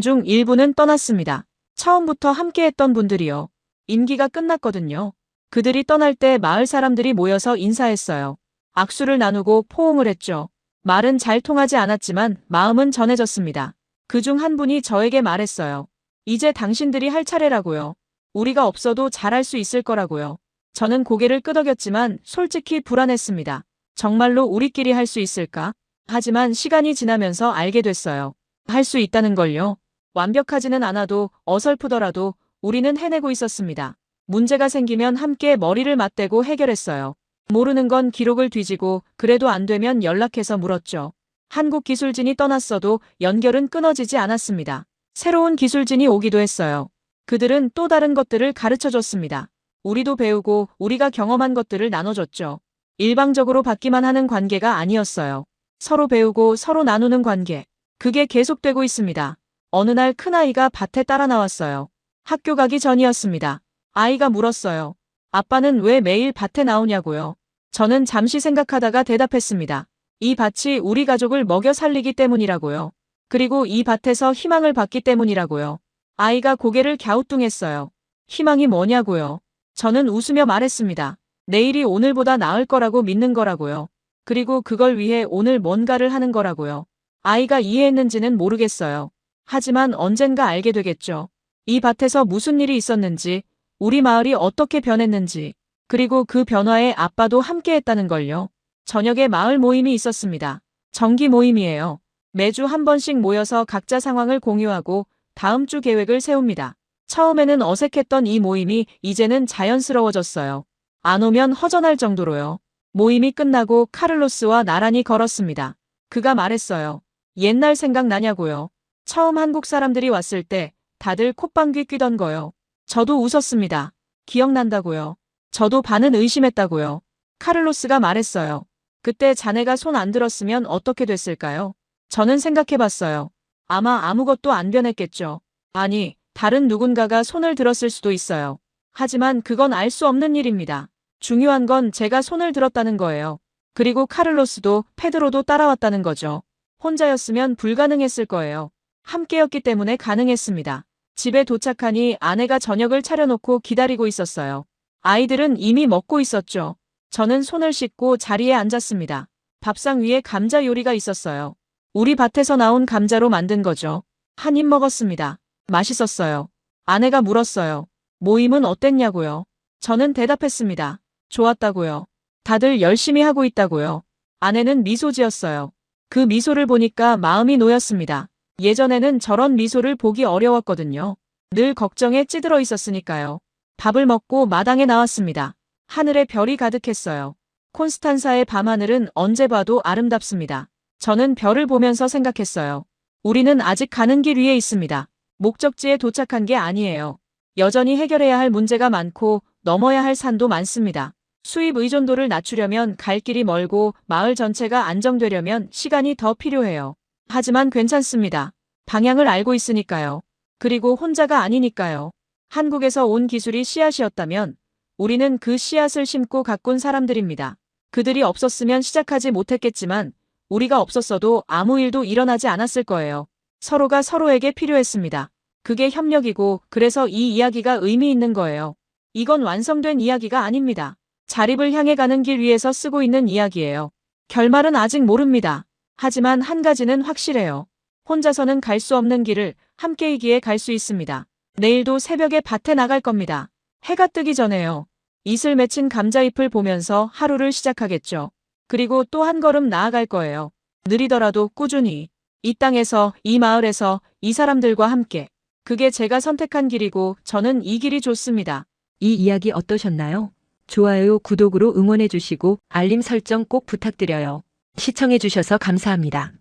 중 일부는 떠났습니다. 처음부터 함께했던 분들이요. 임기가 끝났거든요. 그들이 떠날 때 마을 사람들이 모여서 인사했어요. 악수를 나누고 포옹을 했죠. 말은 잘 통하지 않았지만 마음은 전해졌습니다. 그중 한 분이 저에게 말했어요. 이제 당신들이 할 차례라고요. 우리가 없어도 잘할 수 있을 거라고요. 저는 고개를 끄덕였지만 솔직히 불안했습니다. 정말로 우리끼리 할 수 있을까? 하지만 시간이 지나면서 알게 됐어요. 할 수 있다는 걸요. 완벽하지는 않아도 어설프더라도 우리는 해내고 있었습니다. 문제가 생기면 함께 머리를 맞대고 해결했어요. 모르는 건 기록을 뒤지고 그래도 안 되면 연락해서 물었죠. 한국 기술진이 떠났어도 연결은 끊어지지 않았습니다. 새로운 기술진이 오기도 했어요. 그들은 또 다른 것들을 가르쳐줬습니다. 우리도 배우고 우리가 경험한 것들을 나눠줬죠. 일방적으로 받기만 하는 관계가 아니었어요. 서로 배우고 서로 나누는 관계. 그게 계속되고 있습니다. 어느 날 큰아이가 밭에 따라 나왔어요. 학교 가기 전이었습니다. 아이가 물었어요. 아빠는 왜 매일 밭에 나오냐고요. 저는 잠시 생각하다가 대답했습니다. 이 밭이 우리 가족을 먹여 살리기 때문이라고요. 그리고 이 밭에서 희망을 받기 때문이라고요. 아이가 고개를 갸우뚱했어요. 희망이 뭐냐고요. 저는 웃으며 말했습니다. 내일이 오늘보다 나을 거라고 믿는 거라고요. 그리고 그걸 위해 오늘 뭔가를 하는 거라고요. 아이가 이해했는지는 모르겠어요. 하지만 언젠가 알게 되겠죠. 이 밭에서 무슨 일이 있었는지, 우리 마을이 어떻게 변했는지, 그리고 그 변화에 아빠도 함께했다는 걸요. 저녁에 마을 모임이 있었습니다. 정기 모임이에요. 매주 한 번씩 모여서 각자 상황을 공유하고 다음 주 계획을 세웁니다. 처음에는 어색했던 이 모임이 이제는 자연스러워졌어요. 안 오면 허전할 정도로요. 모임이 끝나고 카를로스와 나란히 걸었습니다. 그가 말했어요. 옛날 생각나냐고요. 처음 한국 사람들이 왔을 때 다들 콧방귀 뀌던 거요. 저도 웃었습니다. 기억난다고요. 저도 반은 의심했다고요. 카를로스가 말했어요. 그때 자네가 손 안 들었으면 어떻게 됐을까요? 저는 생각해봤어요. 아마 아무것도 안 변했겠죠. 아니, 다른 누군가가 손을 들었을 수도 있어요. 하지만 그건 알 수 없는 일입니다. 중요한 건 제가 손을 들었다는 거예요. 그리고 카를로스도 페드로도 따라왔다는 거죠. 혼자였으면 불가능했을 거예요. 함께였기 때문에 가능했습니다. 집에 도착하니 아내가 저녁을 차려놓고 기다리고 있었어요. 아이들은 이미 먹고 있었죠. 저는 손을 씻고 자리에 앉았습니다. 밥상 위에 감자 요리가 있었어요. 우리 밭에서 나온 감자로 만든 거죠. 한 입 먹었습니다. 맛있었어요. 아내가 물었어요. 모임은 어땠냐고요? 저는 대답했습니다. 좋았다고요. 다들 열심히 하고 있다고요. 아내는 미소 지었어요. 그 미소를 보니까 마음이 놓였습니다. 예전에는 저런 미소를 보기 어려웠거든요. 늘 걱정에 찌들어 있었으니까요. 밥을 먹고 마당에 나왔습니다. 하늘에 별이 가득했어요. 콘스탄사의 밤하늘은 언제 봐도 아름답습니다. 저는 별을 보면서 생각했어요. 우리는 아직 가는 길 위에 있습니다. 목적지에 도착한 게 아니에요. 여전히 해결해야 할 문제가 많고 넘어야 할 산도 많습니다. 수입 의존도를 낮추려면 갈 길이 멀고 마을 전체가 안정되려면 시간이 더 필요해요. 하지만 괜찮습니다. 방향을 알고 있으니까요. 그리고 혼자가 아니니까요. 한국에서 온 기술이 씨앗이었다면 우리는 그 씨앗을 심고 가꾼 사람들입니다. 그들이 없었으면 시작하지 못했겠지만 우리가 없었어도 아무 일도 일어나지 않았을 거예요. 서로가 서로에게 필요했습니다. 그게 협력이고 그래서 이 이야기가 의미 있는 거예요. 이건 완성된 이야기가 아닙니다. 자립을 향해 가는 길 위에서 쓰고 있는 이야기예요. 결말은 아직 모릅니다. 하지만 한 가지는 확실해요. 혼자서는 갈 수 없는 길을 함께이기에 갈 수 있습니다. 내일도 새벽에 밭에 나갈 겁니다. 해가 뜨기 전에요. 이슬 맺힌 감자잎을 보면서 하루를 시작하겠죠. 그리고 또 한 걸음 나아갈 거예요. 느리더라도 꾸준히. 이 땅에서, 이 마을에서, 이 사람들과 함께. 그게 제가 선택한 길이고 저는 이 길이 좋습니다. 이 이야기 어떠셨나요? 좋아요, 구독으로 응원해 주시고 알림 설정 꼭 부탁드려요. 시청해 주셔서 감사합니다.